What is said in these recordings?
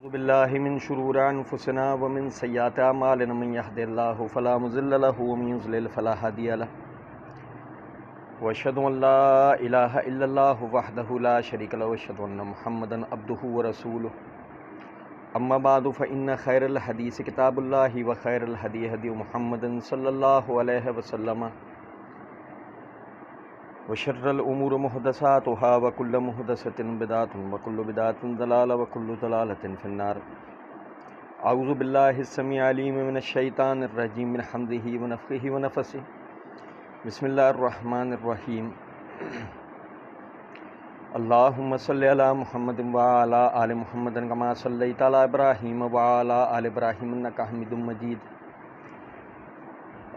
أعوذ بالله من شرور أنفسنا ومن سيئات أعمالنا من يهد الله فلا مضل له ومن يضلل فلا هادي له وأشهد أن لا إله إلا الله وحده لا شريك له وأشهد أن محمدا عبده ورسوله أما بعد فإن خير الحديث كتاب الله وخير الهدي هدي محمد صلى الله عليه وسلم وشر الأمور محدثاتها وكل محدثة بدعة وكل بدعة ضلالة وكل ضلالة في النار. أعوذ بالله السميع العليم من الشيطان الرجيم من حمده ونفخه ونفثه. بسم الله الرحمن الرحيم. اللهم صل على محمد وعلى آل محمد كما صليت على إبراهيم وعلى آل إبراهيم إنك حميد مجيد.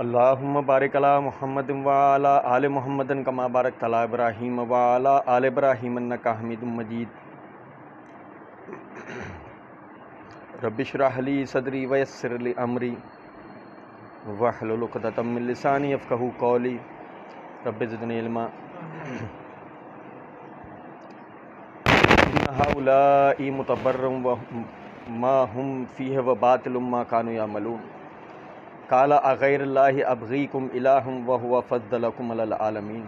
اللهم بارک علی محمد وعلی آل محمد کما بارکت علی ابراہیم وعلی آل ابراہیم انک حمید مجید. رب اشرح لی صدری ویسر لی امری واحلل عقدۃ من لسانی یفقہوا قولی. رب زدنی علما. ان هؤلاء متبر ما هم فیہ وباطل ما كانوا یعملون. قال اغیر اللہ ابغیکم الہا وہو فضلکم علی العالمین.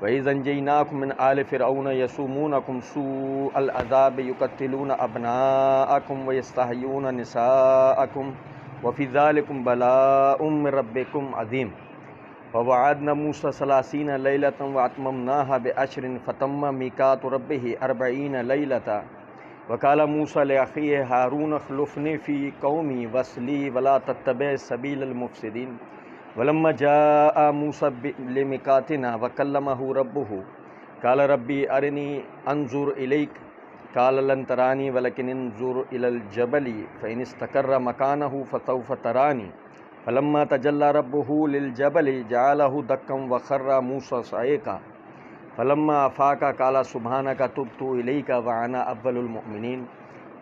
وَإِذْ أَنْجَيْنَاكُمْ مِنْ آلِ فِرْعَوْنَ يَسُومُونَكُمْ سُوءَ الْعَذَابِ يُقَتِّلُونَ أَبْنَاءَكُمْ وَيَسْتَحْيُونَ نِسَاءَكُمْ وَفِي ذَلِكُمْ بَلَاءٌ مِّن رَّبِّكُمْ عَظِيمٌ. وَوَعَدْنَا مُوسَىٰ 30 لَيْلَةً وَأَتْمَمْنَاهَا بِعَشْرٍ فَتَمَّ مِيقَاتُ رَبِّهِ 40 لَيْلَةً. وقال موسیٰ لأخیہ ہارون اخلفنی فی قومی وصلی ولا تتبع سبیل المفسدین. ولما جاء موسیٰ لمیقاتنا وکلمہ ربہ قال ربی ارنی انظر الیک قال لن ترانی ولکن انظر الی الجبل فإن استقر مکانہ فسوف ترانی. فلما تجلی ربہ للجبل جعلہ دکا وخر موسیٰ صعقا. فلما افاق قال سبحانك تبت اليك وانا اول المؤمنين.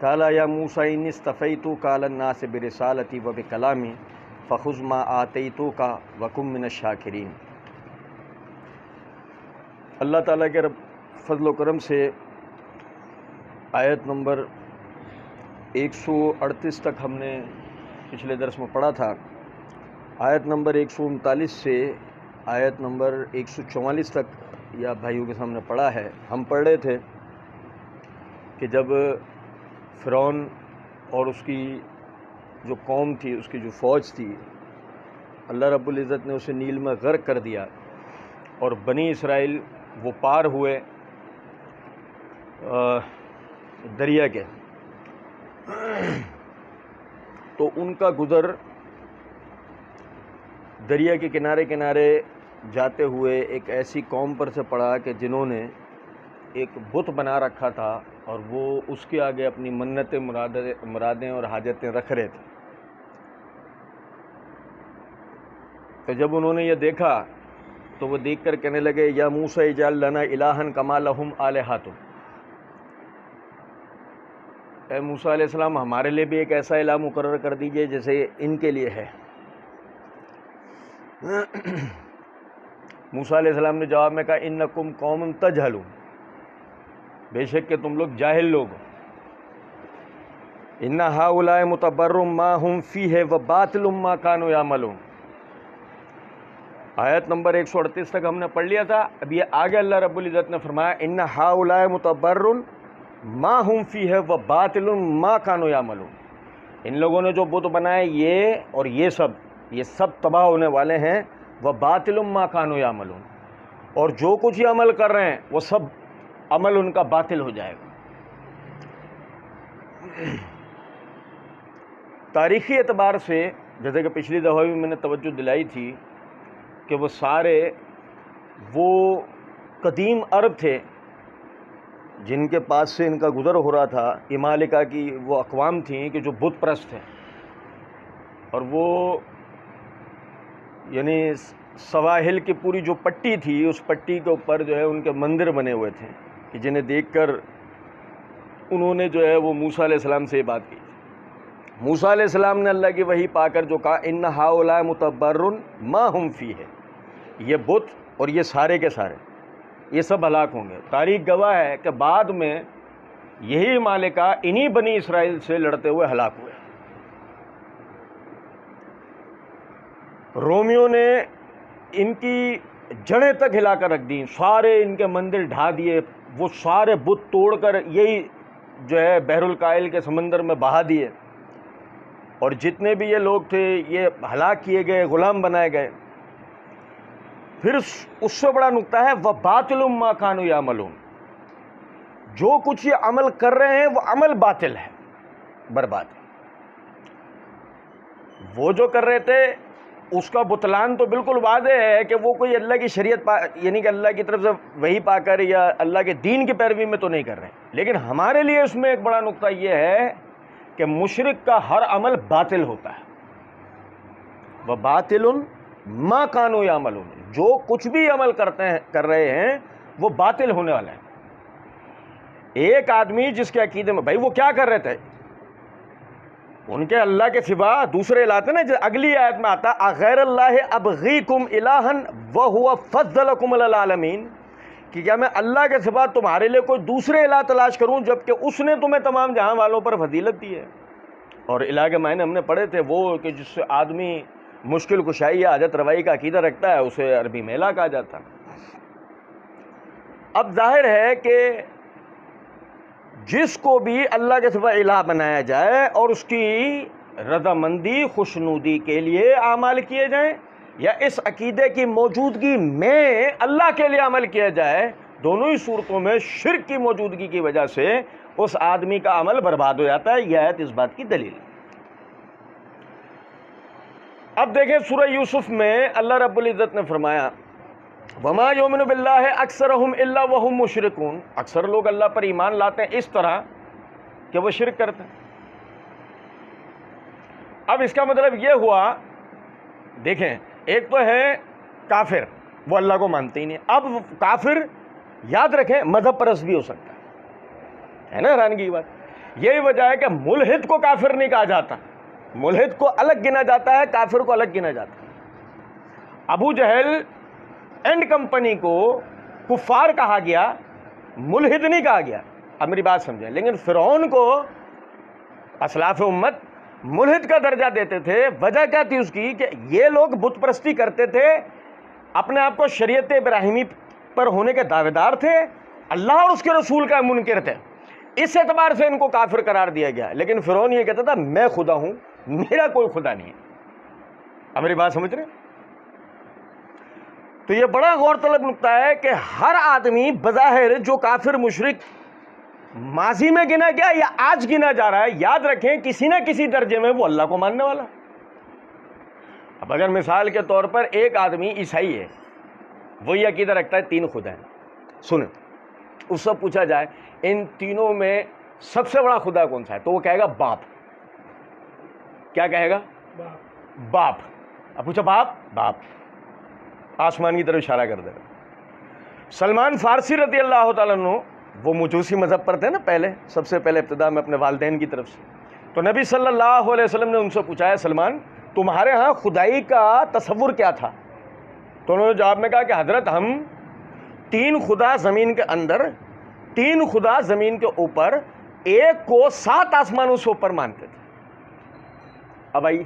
قال يا موسى اني اصطفيتك على الناس برسالتي وبكلامي فخذ ما آتيتك وكن من الشاكرين. اللہ تعالیٰ کے فضل و کرم سے آیت نمبر 138 تک ہم نے پچھلے درس میں پڑھا تھا. آیت نمبر 139 سے آیت نمبر 144 تک یا بھائیوں کے سامنے پڑھا ہے. ہم پڑھ رہے تھے کہ جب فرعون اور اس کی جو قوم تھی، اس کی جو فوج تھی، اللہ رب العزت نے اسے نیل میں غرق کر دیا اور بنی اسرائیل وہ پار ہوئے دریا کے. تو ان کا گزر دریا کے کنارے کنارے جاتے ہوئے ایک ایسی قوم پر سے پڑا کہ جنہوں نے ایک بت بنا رکھا تھا اور وہ اس کے آگے اپنی منتیں مرادیں اور حاجتیں رکھ رہے تھے. تو جب انہوں نے یہ دیکھا تو وہ دیکھ کر کہنے لگے یا موسیٰ اجعل لنا الہا کما لہم آلہۃ. اے موسیٰ علیہ السلام ہمارے لیے بھی ایک ایسا الہ مقرر کر دیجئے جیسے ان کے لیے ہے. موسیٰ علیہ السلام نے جواب میں کہا انکم قوم تجہلون، بے شک کہ تم لوگ جاہل لوگ ہو. ان ہؤلاء متبر ما هم فیہ وباطل ما كانوا یعملون. آیت نمبر 138 تک ہم نے پڑھ لیا تھا. اب یہ آگے اللہ رب العزت نے فرمایا ان ہؤلاء متبر ما هم فیہ وباطل ما كانوا یعملون. ان لوگوں نے جو بت بنائے یہ اور یہ سب تباہ ہونے والے ہیں. وباطل ما كانوا یعملون، اور جو کچھ یہ عمل کر رہے ہیں وہ سب عمل ان کا باطل ہو جائے گا. تاریخی اعتبار سے جیسے کہ پچھلی دفعہ بھی میں نے توجہ دلائی تھی کہ وہ سارے وہ قدیم عرب تھے جن کے پاس سے ان کا گزر ہو رہا تھا. امالکہ کی وہ اقوام تھیں کہ جو بت پرست تھے، اور وہ یعنی سواحل کی پوری جو پٹی تھی اس پٹی کے اوپر جو ہے ان کے مندر بنے ہوئے تھے کہ جنہیں دیکھ کر انہوں نے جو ہے وہ موسیٰ علیہ السلام سے یہ بات کی. موسیٰ علیہ السلام نے اللہ کی وحی پا کر جو کہا ان ہؤلاء متبر ما هم فیہ، یہ بت اور یہ سارے کے سارے یہ سب ہلاک ہوں گے. تاریخ گواہ ہے کہ بعد میں یہی مالکہ انہی بنی اسرائیل سے لڑتے ہوئے ہلاک ہوئے. رومیوں نے ان کی جڑیں تک ہلا کر رکھ دیں، سارے ان کے مندر ڈھا دیے، وہ سارے بت توڑ کر یہی جو ہے بحر الکاہل کے سمندر میں بہا دیے، اور جتنے بھی یہ لوگ تھے یہ ہلاک کیے گئے، غلام بنائے گئے. پھر اس سے بڑا نقطہ ہے وَبَاطِلٌ مَا كَانُوا يَعْمَلُونَ، جو کچھ یہ عمل کر رہے ہیں وہ عمل باطل ہے، برباد ہے. وہ جو کر رہے تھے اس کا بطلان تو بالکل واضح ہے کہ وہ کوئی اللہ کی شریعت یعنی کہ اللہ کی طرف سے وحی پا کر یا اللہ کے دین کی پیروی میں تو نہیں کر رہے ہیں. لیکن ہمارے لیے اس میں ایک بڑا نقطہ یہ ہے کہ مشرک کا ہر عمل باطل ہوتا ہے. وَبَاطِلٌ مَا كَانُوا يَعْمَلُونَ، جو کچھ بھی عمل کر رہے ہیں وہ باطل ہونے والا ہے. ایک آدمی جس کے عقیدے میں، بھائی وہ کیا کر رہے تھے، ان کے اللہ کے سوا دوسرے الہ تھے نا. اگلی آیت میں آتا اغیر اللہ ابغیکم الہا وہو فضلکم علی العالمین، کہ کیا میں اللہ کے سوا تمہارے لیے کوئی دوسرے الہ تلاش کروں جبکہ اس نے تمہیں تمام جہاں والوں پر فضیلت دی ہے. اور الہ کے معنی ہم نے پڑھے تھے، وہ کہ جس سے آدمی مشکل کشائی یا حاجت روائی کا عقیدہ رکھتا ہے اسے عربی میں الہ کہا جاتا ہے. اب ظاہر ہے کہ جس کو بھی اللہ کے سوا الہ بنایا جائے اور اس کی رضامندی خوشنودی کے لیے اعمال کیے جائیں، یا اس عقیدے کی موجودگی میں اللہ کے لیے عمل کیا جائے، دونوں ہی صورتوں میں شرک کی موجودگی کی وجہ سے اس آدمی کا عمل برباد ہو جاتا ہے. یہ آیت اس بات کی دلیل ہے. اب دیکھیں سورہ یوسف میں اللہ رب العزت نے فرمایا وَمَا يُؤْمِنُ بِاللَّهِ أَكْثَرُهُمْ إِلَّا وَهُمْ مُشْرِكُونَ، اکثر لوگ اللہ پر ایمان لاتے ہیں اس طرح کہ وہ شرک کرتے ہیں. اب اس کا مطلب یہ ہوا، دیکھیں ایک تو ہے کافر، وہ اللہ کو مانتے ہی نہیں. اب کافر یاد رکھیں مذہب پرست بھی ہو سکتا ہے نا، حیرانگی کی بات. یہی وجہ ہے کہ ملحد کو کافر نہیں کہا جاتا، ملحد کو الگ گنا جاتا ہے، کافر کو الگ گنا جاتا ہے. ابو جہل اینڈ کمپنی کو کفار کہا گیا، ملحد نہیں کہا گیا. اب میری بات سمجھیں. لیکن فرعون کو اسلاف امت ملحد کا درجہ دیتے تھے. وجہ کیا تھی اس کی کہ یہ لوگ بت پرستی کرتے تھے، اپنے آپ کو شریعت ابراہیمی پر ہونے کے دعوے دار تھے، اللہ اور اس کے رسول کا منکر تھے. اس اعتبار سے ان کو کافر قرار دیا گیا. لیکن فرعون یہ کہتا تھا میں خدا ہوں، میرا کوئی خدا نہیں ہے. اب میری بات سمجھ رہے ہیں؟ تو یہ بڑا غور طلب نقطہ ہے کہ ہر آدمی بظاہر جو کافر مشرک ماضی میں گنا گیا یا آج گنا جا رہا ہے، یاد رکھیں کسی نہ کسی درجے میں وہ اللہ کو ماننے والا. اب اگر مثال کے طور پر ایک آدمی عیسائی ہے، وہی عقیدہ رکھتا ہے 3 خدا ہیں. سنیں، اس سے پوچھا جائے ان تینوں میں سب سے بڑا خدا کون سا ہے، تو وہ کہے گا باپ. کیا کہے گا؟ باپ. اب پوچھا باپ، آسمان کی طرف اشارہ کر دے گا. سلمان فارسی رضی اللہ تعالیٰ عنہ وہ مجوسی مذہب پر تھے نا، سب سے پہلے ابتدا میں اپنے والدین کی طرف سے. تو نبی صلی اللہ علیہ وسلم نے ان سے پوچھا ہے سلمان تمہارے ہاں خدائی کا تصور کیا تھا؟ تو انہوں نے جواب میں کہا کہ حضرت ہم 3 خدا زمین کے اندر، 3 خدا زمین کے اوپر، ایک کو 7 آسمانوں سے اوپر مانتے تھے. اب آئی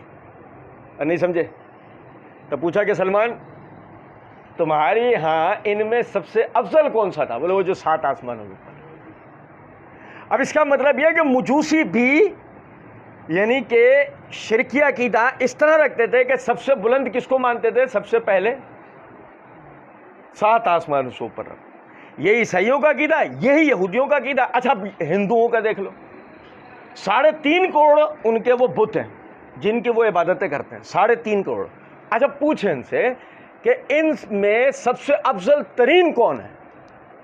نہیں سمجھے؟ تو پوچھا کہ سلمان تمہاری ہاں ان میں سب سے افضل کون سا تھا؟ بولے وہ جو 7 آسمانوں کے اوپر. اب اس کا مطلب یہ کہ مجوسی بھی یعنی کہ شرکیہ عقیدہ اس طرح رکھتے تھے کہ سب سے بلند کس کو مانتے تھے؟ سب سے پہلے 7 آسمانوں سے اوپر رکھو. یہ عیسائیوں کا عقیدہ، یہی یہودیوں کا عقیدہ. اچھا ہندوؤں کا دیکھ لو، 3.5 کروڑ ان کے وہ بت ہیں جن کی وہ عبادتیں کرتے ہیں، 3.5 کروڑ. اچھا پوچھیں ان سے کہ ان میں سب سے افضل ترین کون ہے؟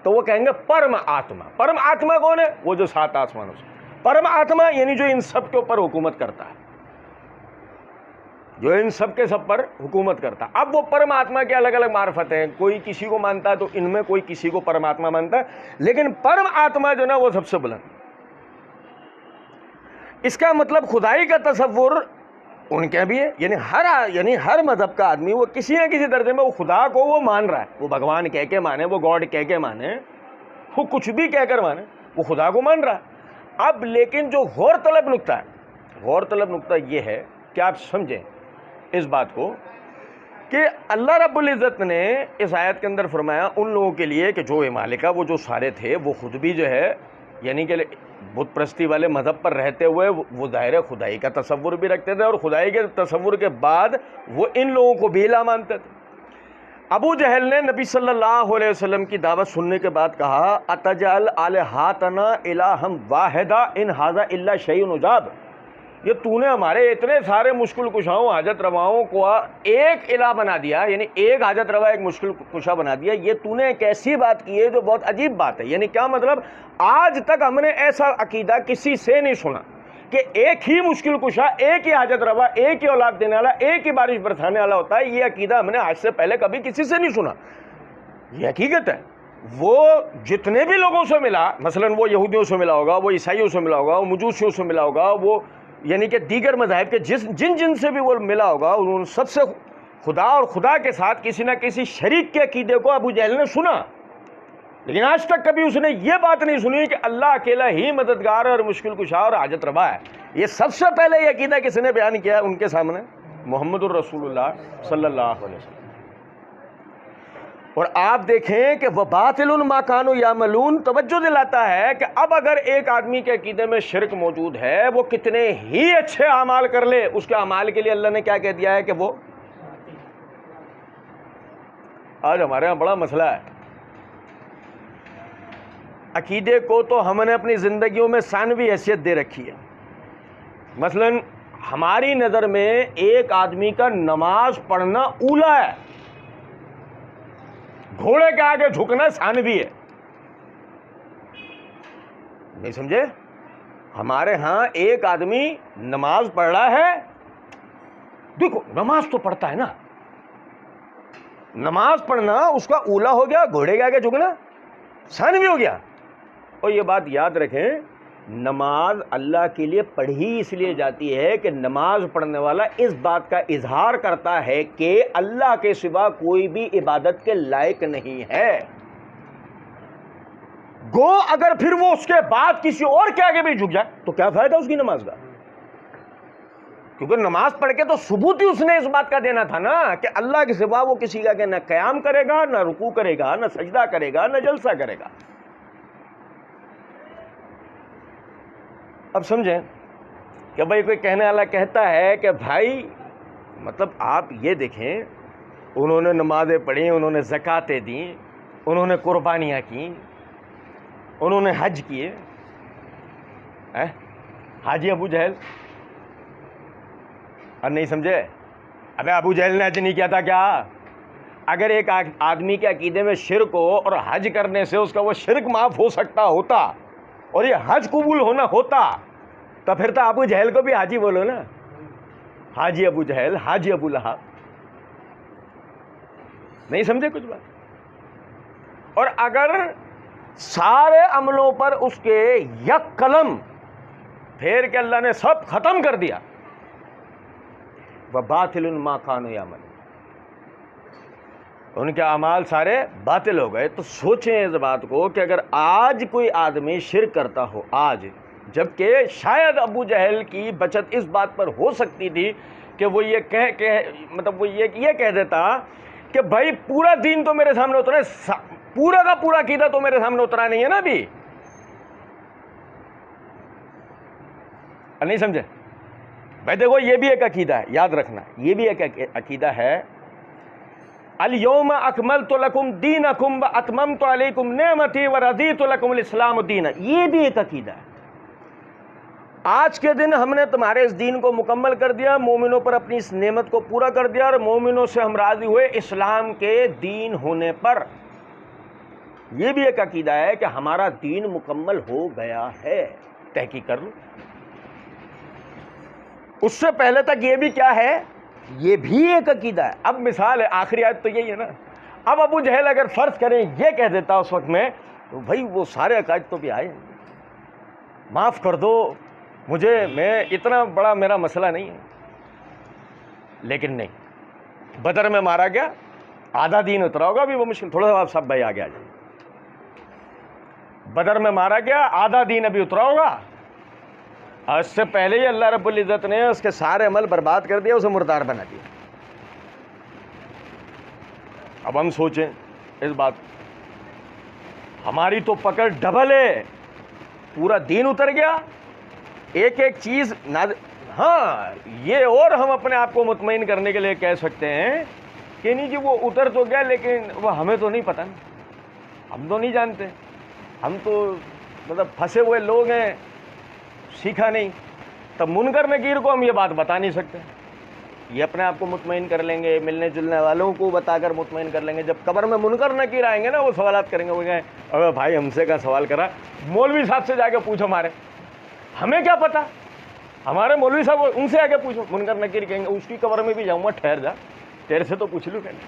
تو وہ کہیں گے پرم آتما. پرم آتما کون ہے؟ وہ جو 7 آسمانوں سے. پرم آتما یعنی جو ان سب کے اوپر حکومت کرتا ہے، جو ان سب کے سب پر حکومت کرتا ہے. اب وہ پرم آتما کے الگ الگ معرفت ہیں، کوئی کسی کو مانتا ہے تو ان میں کوئی کسی کو پرم آتما مانتا ہے، لیکن پرم آتما جو نا وہ سب سے بلند. اس کا مطلب خدائی کا تصور ان کے بھی ہے. یعنی ہر مذہب کا آدمی وہ کسی نہ کسی درجے میں وہ خدا کو وہ مان رہا ہے. وہ بھگوان کہہ کے مانے، وہ گاڈ کہہ کے مانے، وہ کچھ بھی کہہ کر مانے، وہ خدا کو مان رہا ہے. اب لیکن جو غور طلب نقطہ ہے، غور طلب نقطہ یہ ہے کہ آپ سمجھیں اس بات کو کہ اللہ رب العزت نے اس آیت کے اندر فرمایا ان لوگوں کے لیے کہ جو عمالقہ وہ جو سارے تھے وہ خود بھی جو ہے یعنی کہ بت پرستی والے مذہب پر رہتے ہوئے وہ ظاہر خدائی کا تصور بھی رکھتے تھے، اور خدائی کے تصور کے بعد وہ ان لوگوں کو بھی الہ مانتے تھے۔ ابو جہل نے نبی صلی اللہ علیہ وسلم کی دعوت سننے کے بعد کہا اتجعل الہاتنا الہا واحدا ان ھذا الا شیء عجاب، یہ تو نے ہمارے اتنے سارے مشکل کشاؤں حاجت رواؤں کو ایک الہ بنا دیا، یعنی ایک حاجت روا ایک مشکل کشا بنا دیا، یہ تو نے ایک ایسی بات کی ہے جو بہت عجیب بات ہے۔ یعنی کیا مطلب، آج تک ہم نے ایسا عقیدہ کسی سے نہیں سنا کہ ایک ہی مشکل کشا، ایک ہی حاجت روا، ایک ہی اولاد دینے والا، ایک ہی بارش برسانے والا ہوتا ہے۔ یہ عقیدہ ہم نے آج سے پہلے کبھی کسی سے نہیں سنا، یہ حقیقت ہے۔ وہ جتنے بھی لوگوں سے ملا، مثلا وہ یہودیوں سے ملا ہوگا، وہ عیسائیوں سے ملا ہوگا، وہ مجوسیوں سے ملا ہوگا، وہ یعنی کہ دیگر مذاہب کے جن سے بھی وہ ملا ہوگا، انہوں نے سب سے خدا اور خدا کے ساتھ کسی نہ کسی شریک کے عقیدے کو ابو جہل نے سنا، لیکن آج تک کبھی اس نے یہ بات نہیں سنی کہ اللہ اکیلا ہی مددگار اور مشکل کشا اور حاجت روا ہے۔ یہ سب سے پہلے یہ عقیدہ کس نے بیان کیا ان کے سامنے؟ محمد الرسول اللہ صلی اللہ علیہ وسلم۔ اور آپ دیکھیں کہ وَبَاطِلٌ مَا كَانُوا يَعْمَلُونَ توجہ دلاتا ہے کہ اب اگر ایک آدمی کے عقیدے میں شرک موجود ہے، وہ کتنے ہی اچھے اعمال کر لے، اس کے اعمال کے لیے اللہ نے کیا کہہ دیا ہے کہ وہ، آج ہمارے یہاں بڑا مسئلہ ہے، عقیدے کو تو ہم نے اپنی زندگیوں میں ثانوی حیثیت دے رکھی ہے۔ مثلا ہماری نظر میں ایک آدمی کا نماز پڑھنا اولا ہے، گھوڑے کے آگے جھکنا ثانوی ہے، نہیں سمجھے؟ ہمارے ہاں ایک آدمی نماز پڑھ رہا ہے، دیکھو نماز تو پڑھتا ہے نا، نماز پڑھنا اس کا اولا ہو گیا، گھوڑے کے آگے جھکنا ثانوی ہو گیا۔ اور یہ بات یاد رکھیں، نماز اللہ کے لیے پڑھی اس لیے جاتی ہے کہ نماز پڑھنے والا اس بات کا اظہار کرتا ہے کہ اللہ کے سوا کوئی بھی عبادت کے لائق نہیں ہے۔ گو اگر پھر وہ اس کے بعد کسی اور کے آگے بھی جھک جائے تو کیا فائدہ اس کی نماز کا؟ کیونکہ نماز پڑھ کے تو ثبوت ہی اس نے اس بات کا دینا تھا نا کہ اللہ کے سوا وہ کسی کا نہ قیام کرے گا، نہ رکوع کرے گا، نہ سجدہ کرے گا، نہ جلسہ کرے گا۔ اب سمجھیں کہ بھائی کوئی کہنے والا کہتا ہے کہ بھائی مطلب آپ یہ دیکھیں، انہوں نے نمازیں پڑھی، انہوں نے زکاتیں دیں، انہوں نے قربانیاں کیں، انہوں نے حج کیے، حاجی ابو جہل، اور نہیں سمجھے؟ ابے ابو جہل نے حج نہیں کیا تھا کیا؟ اگر ایک آدمی کے عقیدے میں شرک ہو اور حج کرنے سے اس کا وہ شرک معاف ہو سکتا ہوتا اور یہ حج قبول ہونا ہوتا تو پھر تو ابو جہل کو بھی حاجی بولو نا، حاجی ابو جہل، حاجی ابو لہب، نہیں سمجھے کچھ بات؟ اور اگر سارے عملوں پر اس کے یک قلم پھیر کے اللہ نے سب ختم کر دیا، وَبَاطِلٌ مَا كَانُوا يَعْمَلُونَ، ان کے اعمال سارے باطل ہو گئے۔ تو سوچیں اس بات کو کہ اگر آج کوئی آدمی شرک کرتا ہو، آج، جبکہ شاید ابو جہل کی بچت اس بات پر ہو سکتی تھی کہ وہ یہ مطلب وہ یہ کہہ دیتا کہ بھائی پورا دین تو میرے سامنے اترا ہے، پورا کا پورا عقیدہ تو میرے سامنے اترا نہیں ہے نا ابھی، نہیں سمجھے؟ بھائی دیکھو یہ بھی ایک عقیدہ ہے، یاد رکھنا، یہ بھی ایک عقیدہ ہے، الیوم اکملت لکم دینکم واتممت علیکم نعمتی ورضیت لکم الاسلام دینا، یہ بھی ایک عقیدہ ہے۔ آج کے دن ہم نے تمہارے اس دین کو مکمل کر دیا، مومنوں پر اپنی اس نعمت کو پورا کر دیا، اور مومنوں سے ہم راضی ہوئے اسلام کے دین ہونے پر۔ یہ بھی ایک عقیدہ ہے کہ ہمارا دین مکمل ہو گیا ہے، تحقیق کر لو۔ اس سے پہلے تک یہ بھی کیا ہے، یہ بھی ایک عقیدہ ہے۔ اب مثال ہے، آخری آیت تو یہی ہے نا، اب ابو جہل اگر فرض کریں یہ کہہ دیتا اس وقت میں، تو بھائی وہ سارے عقائد تو بھی آئے، معاف کر دو مجھے، میں اتنا بڑا میرا مسئلہ نہیں ہے۔ لیکن نہیں، بدر میں مارا گیا، آدھا دین اترا ہوگا، بھی وہ مشکل، تھوڑا سا آپ سب بھائی آگے آ جائیں۔ بدر میں مارا گیا، آدھا دین ابھی اترا ہوگا، اس سے پہلے ہی اللہ رب العزت نے اس کے سارے عمل برباد کر دیا، اسے مردار بنا دیا۔ اب ہم سوچیں اس بات، ہماری تو پکڑ ڈبل ہے، پورا دین اتر گیا، ایک ایک چیز ہاں یہ، اور ہم اپنے آپ کو مطمئن کرنے کے لیے کہہ سکتے ہیں کہ نہیں جی وہ اتر تو گیا لیکن وہ ہمیں تو نہیں پتہ، ہم تو نہیں جانتے، ہم تو مطلب پھنسے ہوئے لوگ ہیں، سیکھا نہیں۔ تب منکر نکیر کو ہم یہ بات بتا نہیں سکتے، یہ اپنے آپ کو مطمئن کر لیں گے، ملنے جلنے والوں کو بتا کر مطمئن کر لیں گے۔ جب قبر میں منکر نکیر آئیں گے نا، وہ سوالات کریں گے، وہ کہیں ارے بھائی ہم سے کیا سوال کرا، مولوی صاحب سے جا کے پوچھو، ہمیں کیا پتا، ہمارے مولوی صاحب ان سے آ کے پوچھو۔ منکر نکیر کہیں گے اس کی قبر میں بھی جاؤں گا، ٹھہر جا، تیرے سے تو پوچھ لوں پہلے،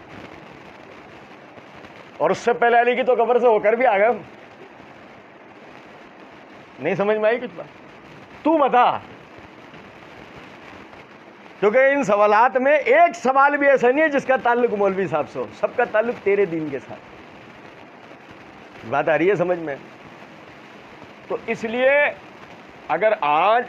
اور اس سے پہلے علی کی تو قبر سے ہو کر بھی آ گئے ہم۔ نہیں سمجھ میں آئی کچھ بات؟ تو بتا، کیونکہ ان سوالات میں ایک سوال بھی ایسا نہیں ہے جس کا تعلق مولوی صاحب سے ہو، سب کا تعلق تیرے دین کے ساتھ۔ بات آ رہی ہے سمجھ میں؟ تو اس لیے اگر آج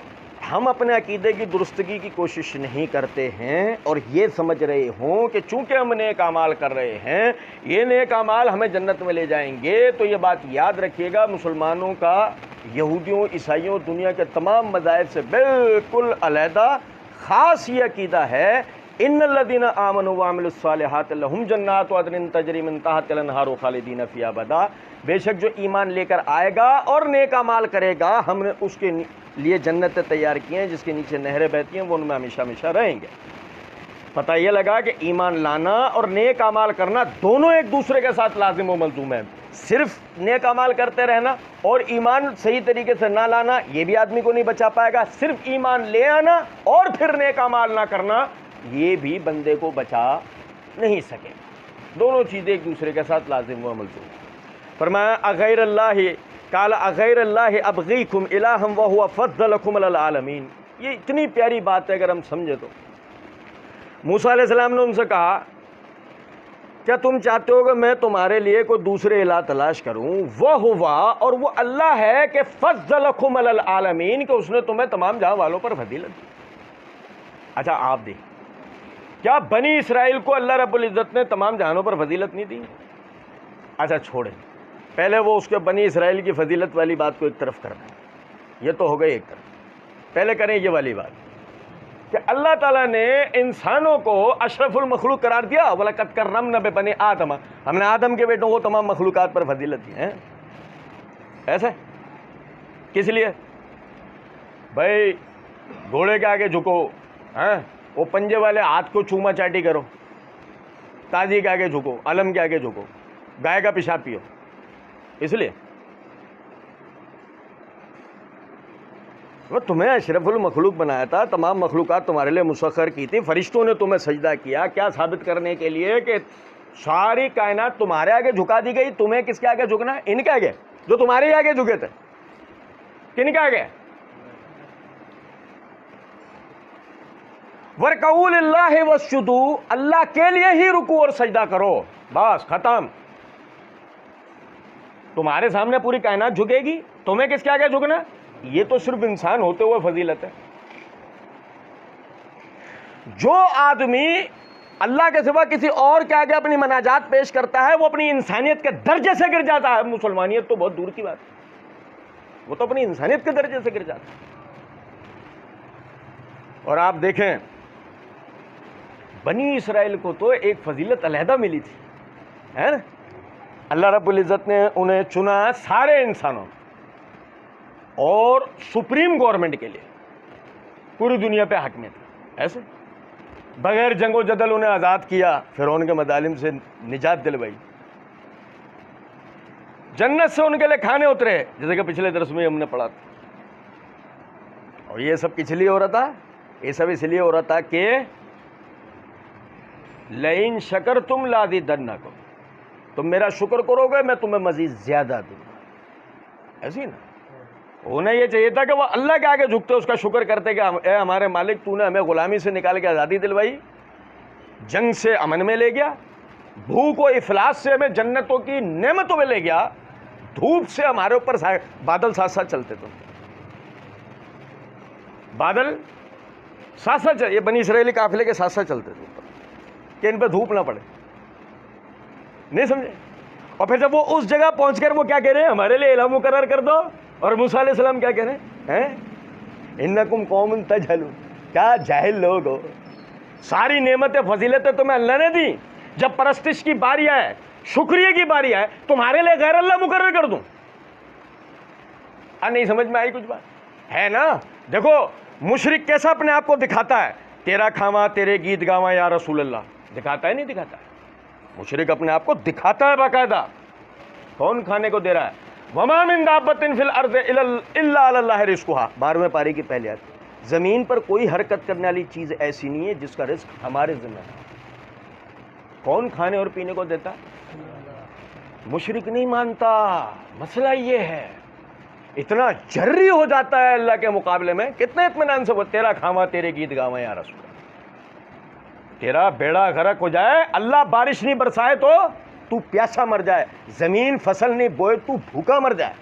ہم اپنے عقیدے کی درستگی کی کوشش نہیں کرتے ہیں اور یہ سمجھ رہے ہوں کہ چونکہ ہم نیک اعمال کر رہے ہیں یہ نیک اعمال ہمیں جنت میں لے جائیں گے، تو یہ بات یاد رکھیے گا، مسلمانوں کا یہودیوں، عیسائیوں، دنیا کے تمام مذاہب سے بالکل علیحدہ خاص یہ عقیدہ ہے، ان الذین آمنوا وعملوا الصالحات لہم جنات عدن تجری من تحتها الانہار خالدین فیہا ابدا، بے شک جو ایمان لے کر آئے گا اور نیک اعمال کرے گا ہم نے اس کے لیے جنتیں تیار کی ہیں جس کے نیچے نہریں بہتی ہیں، وہ ان میں ہمیشہ ہمیشہ رہیں گے۔ پتہ یہ لگا کہ ایمان لانا اور نیک اعمال کرنا دونوں ایک دوسرے کے ساتھ لازم و ملزوم ہیں۔ صرف نیک اعمال کرتے رہنا اور ایمان صحیح طریقے سے نہ لانا یہ بھی آدمی کو نہیں بچا پائے گا، صرف ایمان لے آنا اور پھر نیک اعمال نہ کرنا یہ بھی بندے کو بچا نہیں سکے، دونوں چیزیں ایک دوسرے کے ساتھ لازم و ملزوم۔ فرمایا اغیر اللہ قال اغیر اللہ ابغیکم الہا وہو فضلکم علی العالمین، یہ اتنی پیاری بات ہے اگر ہم سمجھے تو۔ موسیٰ علیہ السلام نے ان سے کہا کیا تم چاہتے ہو کہ میں تمہارے لیے کوئی دوسرے الہ تلاش کروں؟ وہ ہوا، اور وہ اللہ ہے کہ فضلکم علی العالمین، کہ اس نے تمہیں تمام جہاں والوں پر فضیلت دی۔ اچھا آپ دیکھ، کیا بنی اسرائیل کو اللہ رب العزت نے تمام جہانوں پر فضیلت نہیں دی؟ اچھا چھوڑیں، پہلے وہ اس کے بنی اسرائیل کی فضیلت والی بات کو ایک طرف کر دیں، یہ تو ہو گئی ایک طرف، پہلے کریں یہ والی بات کہ اللہ تعالیٰ نے انسانوں کو اشرف المخلوق قرار دیا، وَلَقَدْ كَرَّمْنَا بَنِي آدَمَ، ہم نے آدم کے بیٹوں کو تمام مخلوقات پر فضیلت دی ہے۔ ایسے کس لیے؟ بھائی گھوڑے کے آگے جھکو، وہ پنجے والے ہاتھ کو چوما چاٹی کرو، تازی کے آگے جھکو، علم کے آگے جھکو، گائے کا پیشاب پیو، اس لیے وہ تمہیں اشرف المخلوق بنایا تھا، تمام مخلوقات تمہارے لیے مسخر کی تھی، فرشتوں نے تمہیں سجدہ کیا، کیا ثابت کرنے کے لیے کہ ساری کائنات تمہارے آگے جھکا دی گئی، تمہیں کس کے آگے جھکنا ہے؟ ان کے آگے جو تمہارے ہی آگے جھکے تھے، کن کے آگے؟ وَرْكَعُوا لِلَّهِ وَاسْجُدُوا، اللہ کے لیے ہی رکوع اور سجدہ کرو، بس ختم۔ تمہارے سامنے پوری کائنات جھکے گی، تمہیں کس کے آگے جھکنا؟ یہ تو صرف انسان ہوتے ہوئے فضیلت ہے۔ جو آدمی اللہ کے سوا کسی اور کے آگے اپنی مناجات پیش کرتا ہے وہ اپنی انسانیت کے درجے سے گر جاتا ہے، مسلمانیت تو بہت دور کی بات ہے، وہ تو اپنی انسانیت کے درجے سے گر جاتا ہے۔ اور آپ دیکھیں بنی اسرائیل کو تو ایک فضیلت علیحدہ ملی تھی، ہے نا؟ اللہ رب العزت نے انہیں چنا سارے انسانوں اور سپریم گورنمنٹ کے لیے، پوری دنیا پہ حاکمیت، ایسے بغیر جنگ و جدل انہیں آزاد کیا، فرعون کے مظالم سے نجات دلوائی، جنت سے ان کے لیے کھانے اترے، جیسے کہ پچھلے درس میں ہم نے پڑھا تھا۔ اور یہ سب کس لیے ہو رہا تھا؟ یہ سب اس لیے ہو رہا تھا کہ لئن شکرتم لازیدنکم، تم میرا شکر کرو گے میں تمہیں مزید زیادہ دوں گا، ایسی نا؟ انہیں یہ چاہیے تھا کہ وہ اللہ کے آگے جھکتے اس کا شکر کرتے کہ اے ہمارے مالک تو نے ہمیں غلامی سے نکال کے آزادی دلوائی، جنگ سے امن میں لے گیا، بھوک و افلاس سے ہمیں جنتوں کی نعمتوں میں لے گیا، دھوپ سے ہمارے اوپر بادل ساتھ ساتھ چلتے تھے، بادل ساتھ ساتھ یہ بنی اسرائیلی قافلے کے ساتھ ساتھ چلتے تھے اوپر کہ ان پہ دھوپ نہ پڑے. نہیں سمجھے؟ اور پھر جب وہ اس جگہ پہنچ کر وہ کیا کہہ رہے ہیں؟ ہمارے لیے الہ مقرر کر دو. اور موسیٰ علیہ السلام کیا کہہ رہے ہیں؟ انکم قوم تجہلون، کیا جاہل لوگ ہو. ساری نعمتیں فضیلتیں تمہیں اللہ نے دی، جب پرستش کی باری آئے، شکریہ کی باری آئے، تمہارے لیے غیر اللہ مقرر کر دوں. نہیں سمجھ میں آئی کچھ بات ہے نا؟ دیکھو مشرک کیسا اپنے آپ کو دکھاتا ہے، تیرا کھاواں تیرے گیت گاواں یا رسول اللہ. دکھاتا ہے نہیں دکھاتا ہے؟ مشرک اپنے آپ کو دکھاتا ہے باقاعدہ. کون کھانے کو دے رہا ہے؟ وما من دابۃ فی الارض الا علی اللہ رزقھا، 12ویں پارے کی پہلی آیت. زمین پر کوئی حرکت کرنے والی چیز ایسی نہیں ہے جس کا رزق ہمارے ذمہ ہے. کون کھانے اور پینے کو دیتا؟ مشرک نہیں مانتا. مسئلہ یہ ہے، اتنا جری ہو جاتا ہے اللہ کے مقابلے میں. کتنے اطمینان سے وہ تیرا کھاواں تیرے گیت گاواں یا رسول اللہ. تیرا بیڑا غرق ہو جائے، اللہ بارش نہیں برسائے تو پیاسا مر جائے، زمین فصل نہیں بوئے تو بھوکا مر جائے.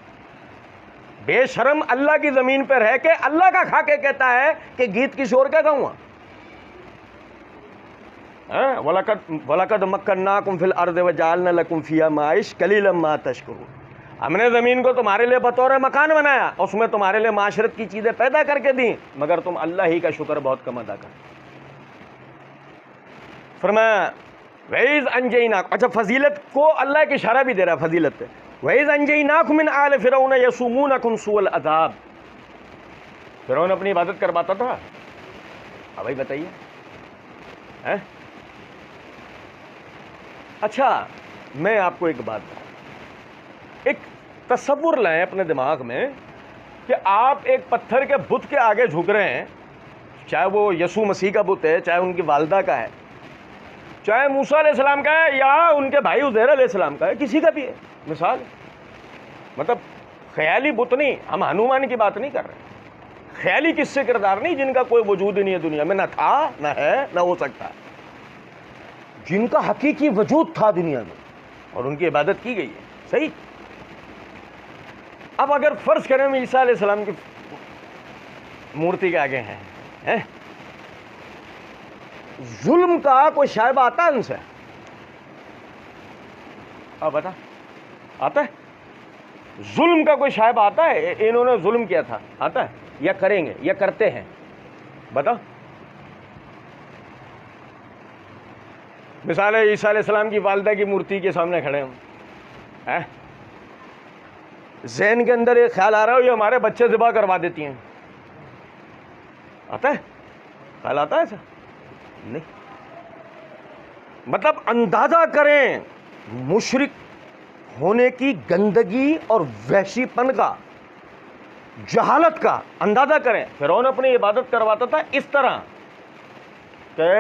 بے شرم اللہ کی زمین پہ رہ کے اللہ کا کھا کے کہتا ہے کہ گیت کسی اور کا گاؤں. وَلَقَدْ مَكَّنَّاكُمْ فِي الْأَرْضِ وَجَعَلْنَا لَكُمْ فِيهَا مَعِيشَةً قَلِيلًا مَا تَشْكُرُونَ. ہم نے زمین کو تمہارے لیے بطور مکان بنایا، اس میں تمہارے لیے معاشرت کی چیزیں پیدا کر کے دیں، مگر تم اللہ ہی کا شکر بہت کم ادا کرو. فرمایا وَإِذْ أَنْجَيْنَاكُمْ، اچھا فضیلت کو اللہ ایک اشارہ بھی دے رہا ہے فضیلت پہ. وَإِذْ أَنْجَيْنَاكُمْ مِنْ آلِ فِرْعَوْنَ يَسُومُونَكُمْ سُوءَ الْعَذَابِ. فرعون اپنی عبادت کرواتا تھا؟ ہاں بھائی بتائیے. اچھا میں آپ کو ایک بات بتاؤں، ایک تصور لائیں اپنے دماغ میں کہ آپ ایک پتھر کے بت کے آگے جھک رہے ہیں، چاہے وہ یسوع مسیح کا بت ہے، چاہے ان کی والدہ کا ہے، چاہے موسیٰ علیہ السلام کا ہے، یا ان کے بھائی عزیر علیہ السلام کا ہے، کسی کا بھی ہے. مثال مطلب خیالی بت نہیں، ہم ہنومان کی بات نہیں کر رہے. خیالی کس سے کردار نہیں جن کا کوئی وجود ہی نہیں ہے دنیا میں، نہ تھا نہ ہے نہ ہو سکتا، جن کا حقیقی وجود تھا دنیا میں اور ان کی عبادت کی گئی ہے. صحیح. اب اگر فرض کریں ہم عیسیٰ علیہ السلام کی مورتی کے آگے ہیں، ظلم کا کوئی شائبہ آتا ہے ان سے؟ اب بتا آتا ہے؟ ظلم کا کوئی شائبہ آتا ہے؟ انہوں نے ظلم کیا تھا، آتا ہے یا کریں گے یا کرتے ہیں؟ بتا. مثال ہے عیسیٰ علیہ السلام کی والدہ کی مورتی کے سامنے کھڑے ہوں، ذہن کے اندر ایک خیال آ رہا ہو یہ ہمارے بچے ذبح کروا دیتی ہیں. آتا ہے خیال؟ آتا ہے ایسا؟ نہیں. مطلب اندازہ کریں مشرک ہونے کی گندگی اور وحشی پن کا، جہالت کا اندازہ کریں. فرعون اپنی عبادت کرواتا تھا اس طرح کہ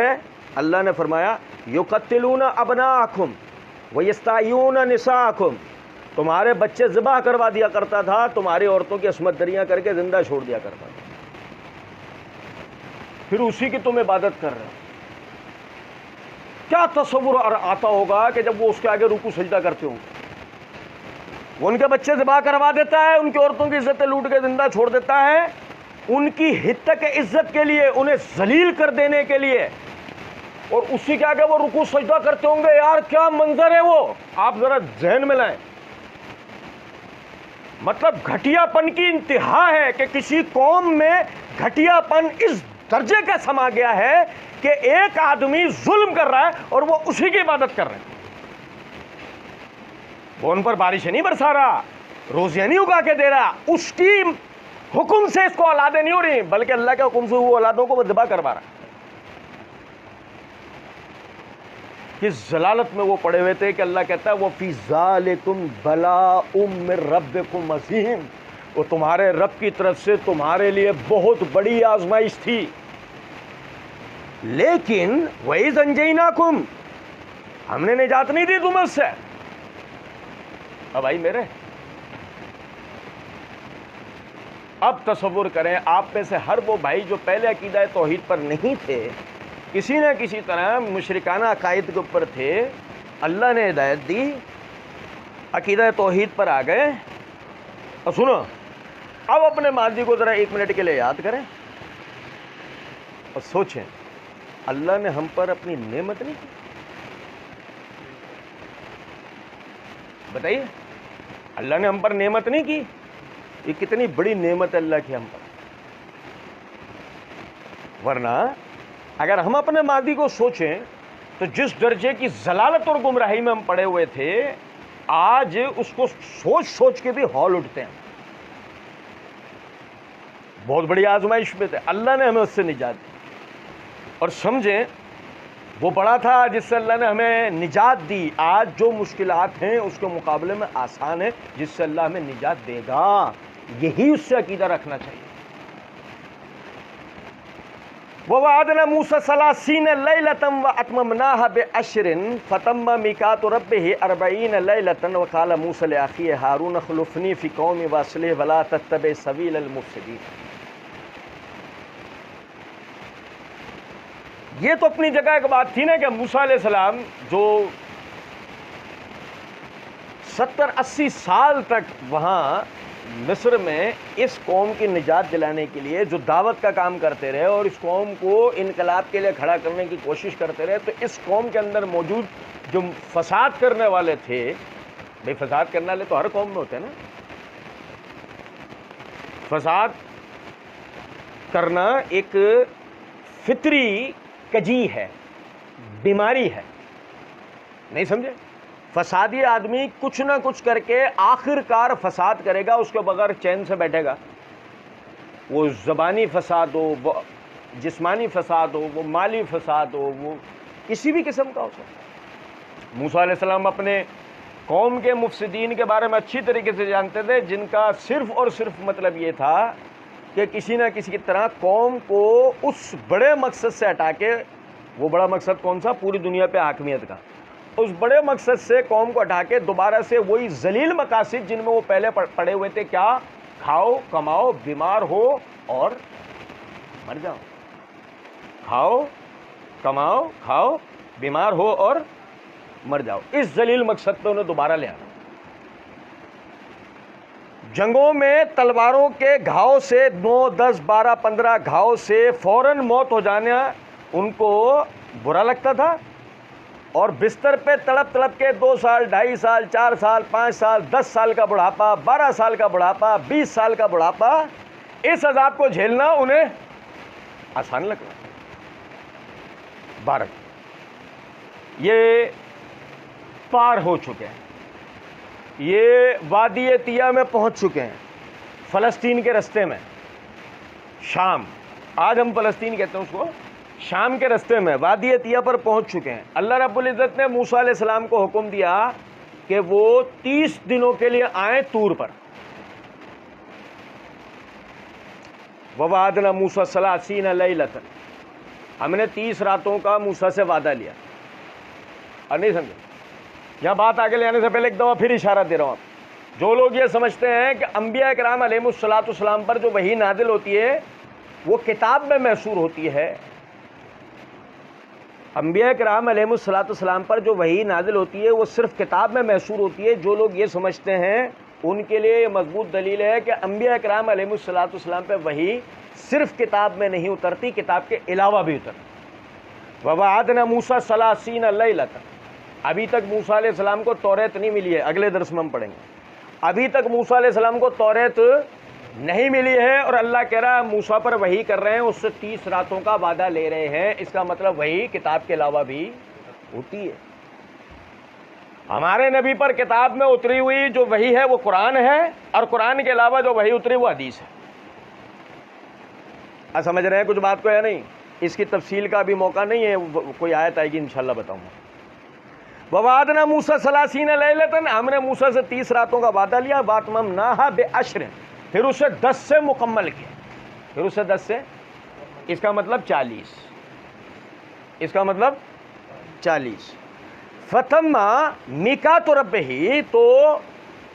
اللہ نے فرمایا یقتلون ابناءکم ویستحیون نساءکم، تمہارے بچے ذبح کروا دیا کرتا تھا، تمہاری عورتوں کی عصمت دریاں کر کے زندہ چھوڑ دیا کرتا تھا، پھر اسی کی تم عبادت کر رہے ہو. کیا تصور آتا ہوگا کہ جب وہ اس کے آگے رکوع سجدہ کرتے ہوں، وہ ان کے بچے ذبح کروا دیتا ہے، ان کی عورتوں کی عزتیں لوٹ کے زندہ چھوڑ دیتا ہے، ان کی حتک عزت کے لیے، انہیں ذلیل کر دینے کے لیے، اور اسی کے آگے وہ رکوع سجدہ کرتے ہوں گے. یار کیا منظر ہے وہ، آپ ذرا ذہن میں لائیں. مطلب گھٹیا پن کی انتہا ہے کہ کسی قوم میں گھٹیا پن اس درجے کا سما گیا ہے کہ ایک آدمی ظلم کر رہا ہے اور وہ اسی کی عبادت کر رہے ہیں. وہ ان پر بارشیں نہیں برسا رہا، روزیاں نہیں اگا کے دے رہا، اس کی حکم سے اس کو اولادیں نہیں ہو رہی، بلکہ اللہ کے حکم سے وہ اولادوں کو وہ ذبح کروا رہا. کس ضلالت میں وہ پڑے ہوئے تھے کہ اللہ کہتا ہے وَفِي ذَلِكُمْ بَلَاءٌ مِّن رَبِّكُمْ عَظِيمٌ، وہ تمہارے رب کی طرف سے تمہارے لیے بہت بڑی آزمائش تھی. لیکن وَإِذْ أَنْجَيْنَاكُمْ، ہم نے نجات نہیں دی تمہیں اس سے. اب بھائی میرے اب تصور کریں آپ میں سے ہر وہ بھائی جو پہلے عقیدہ توحید پر نہیں تھے، کسی نہ کسی طرح مشرکانہ عقائد کے اوپر تھے، اللہ نے ہدایت دی، عقیدہ توحید پر آ گئے. اور سنو اب اپنے ماضی کو ذرا 1 منٹ کے لیے یاد کریں. اور سوچیں اللہ نے ہم پر اپنی نعمت نہیں کی؟ بتائیے، اللہ نے ہم پر نعمت نہیں کی؟ یہ کتنی بڑی نعمت ہے اللہ کی ہم پر. ورنہ اگر ہم اپنے ماضی کو سوچیں تو جس درجے کی ضلالت اور گمراہی میں ہم پڑے ہوئے تھے، آج اس کو سوچ سوچ کے بھی ہول اٹھتے ہیں. بہت بڑی آزمائش میں تھے، اللہ نے ہمیں اس سے نجات دی. اور سمجھیں وہ بڑا تھا جس سے اللہ نے ہمیں نجات دی. آج جو مشکلات ہیں اس کے مقابلے میں آسان ہے جس سے اللہ ہمیں نجات دے گا. یہی اس سے عقیدہ رکھنا چاہیے. وَوَعَدْنَا مُوسَىٰ 30 لَيْلَةً وَأَتْمَمْنَاهَا بِعَشْرٍ فَتَمَّ مِيقَاتُ رَبِّهِ 40 لَيْلَةً وَقَالَ مُوسَىٰ لِأَخِيهِ هَارُونَ اخْلُفْنِي فِي قَوْمِي وَأَصْلِحْ وَلَا تَتَّبِعْ سَبِيلَ الْمُفْسِدِينَ. یہ تو اپنی جگہ ایک بات تھی نا کہ موسیٰ علیہ السلام جو 70-80 سال تک وہاں مصر میں اس قوم کی نجات دلانے کے لیے جو دعوت کا کام کرتے رہے اور اس قوم کو انقلاب کے لیے کھڑا کرنے کی کوشش کرتے رہے، تو اس قوم کے اندر موجود جو فساد کرنے والے تھے، بھئی فساد کرنے والے تو ہر قوم میں ہوتے ہیں نا. فساد کرنا ایک فطری کجی ہے، بیماری ہے. نہیں سمجھے؟ فسادی آدمی کچھ نہ کچھ کر کے آخر کار فساد کرے گا، اس کے بغیر چین سے بیٹھے گا. وہ زبانی فساد ہو، وہ جسمانی فساد ہو، وہ مالی فساد ہو، وہ کسی بھی قسم کا ہو سکتا ہے. موسیٰ علیہ السلام اپنے قوم کے مفسدین کے بارے میں اچھی طریقے سے جانتے تھے، جن کا صرف اور صرف مطلب یہ تھا کہ کسی نہ کسی طرح قوم کو اس بڑے مقصد سے ہٹا کے، وہ بڑا مقصد کون سا؟ پوری دنیا پہ حاکمیت کا. اس بڑے مقصد سے قوم کو ہٹا کے دوبارہ سے وہی ذلیل مقاصد جن میں وہ پہلے پڑے ہوئے تھے، کیا؟ کھاؤ کماؤ بیمار ہو اور مر جاؤ. کھاؤ کماؤ، کھاؤ بیمار ہو اور مر جاؤ. اس ذلیل مقصد پہ انہیں دوبارہ لے آنا. جنگوں میں تلواروں کے گھاؤ سے 9 10 12 15 گھاؤ سے فوراً موت ہو جانا ان کو برا لگتا تھا، اور بستر پہ تڑپ تڑپ کے 2 سال 2.5 سال 4 سال 5 سال 10 سال کا بڑھاپا، 12 سال کا بڑھاپا، 20 سال کا بڑھاپا، اس عذاب کو جھیلنا انہیں آسان لگ رہا. بارک یہ پار ہو چکے ہیں، یہ وادی طیہ میں پہنچ چکے ہیں، فلسطین کے رستے میں، شام، آج ہم فلسطین کہتے ہیں اس کو، شام کے رستے میں وادی طیہ پر پہنچ چکے ہیں. اللہ رب العزت نے موسیٰ علیہ السلام کو حکم دیا کہ وہ 30 دنوں کے لیے آئیں طور پر. وَوَعَدْنَا مُوسَىٰ 30 لَيْلَةً، ہم نے 30 راتوں کا موسیٰ سے وعدہ لیا. اور نہیں سمجھے؟ یہاں بات آگے لے آنے سے پہلے ایک دفعہ پھر اشارہ دے رہا ہوں. جو لوگ یہ سمجھتے ہیں کہ انبیاء کرام علیہم الصلوۃ پر جو وحی نازل ہوتی ہے وہ کتاب میں محصور ہوتی ہے، انبیاء کرام علیہم الصلوۃ پر جو وحی نازل ہوتی ہے وہ صرف کتاب میں محصور ہوتی ہے، جو لوگ یہ سمجھتے ہیں ان کے لیے یہ مضبوط دلیل ہے کہ انبیاء کرام علیہم الصلوۃ پہ وحی صرف کتاب میں نہیں اترتی، کتاب کے علاوہ بھی اترتی. وَوَعَدْنَا مُوسَىٰ 30 لَيْلَةً، ابھی تک موسیٰ علیہ السلام کو توریت نہیں ملی ہے، اگلے درس میں ہم پڑھیں گے. ابھی تک موسیٰ علیہ السلام کو توریت نہیں ملی ہے، اور اللہ کہہ رہا ہے موسیٰ پر وحی کر رہے ہیں، اس سے 30 راتوں کا وعدہ لے رہے ہیں. اس کا مطلب وحی کتاب کے علاوہ بھی ہوتی ہے. ہمارے نبی پر کتاب میں اتری ہوئی جو وحی ہے وہ قرآن ہے، اور قرآن کے علاوہ جو وحی اتری وہ حدیث ہے. سمجھ رہے ہیں کچھ بات کو یا نہیں؟ اس کی تفصیل کا ابھی موقع نہیں ہے، کوئی آیت آئے گی انشاءاللہ بتاؤں گا. وَوَعَدْنَا مُوسَىٰ 30 لَيْلَةً، ہم نے موسیٰ سے 30 راتوں کا وعدہ لیا. وَأَتْمَمْنَاهَا بِعَشْرٍ، پھر اسے 10 سے مکمل کیا. پھر اسے 10 سے، اس کا مطلب 40، اس کا مطلب 40. فَتَمَّ مِيقَاتُ رَبِّهِ، تو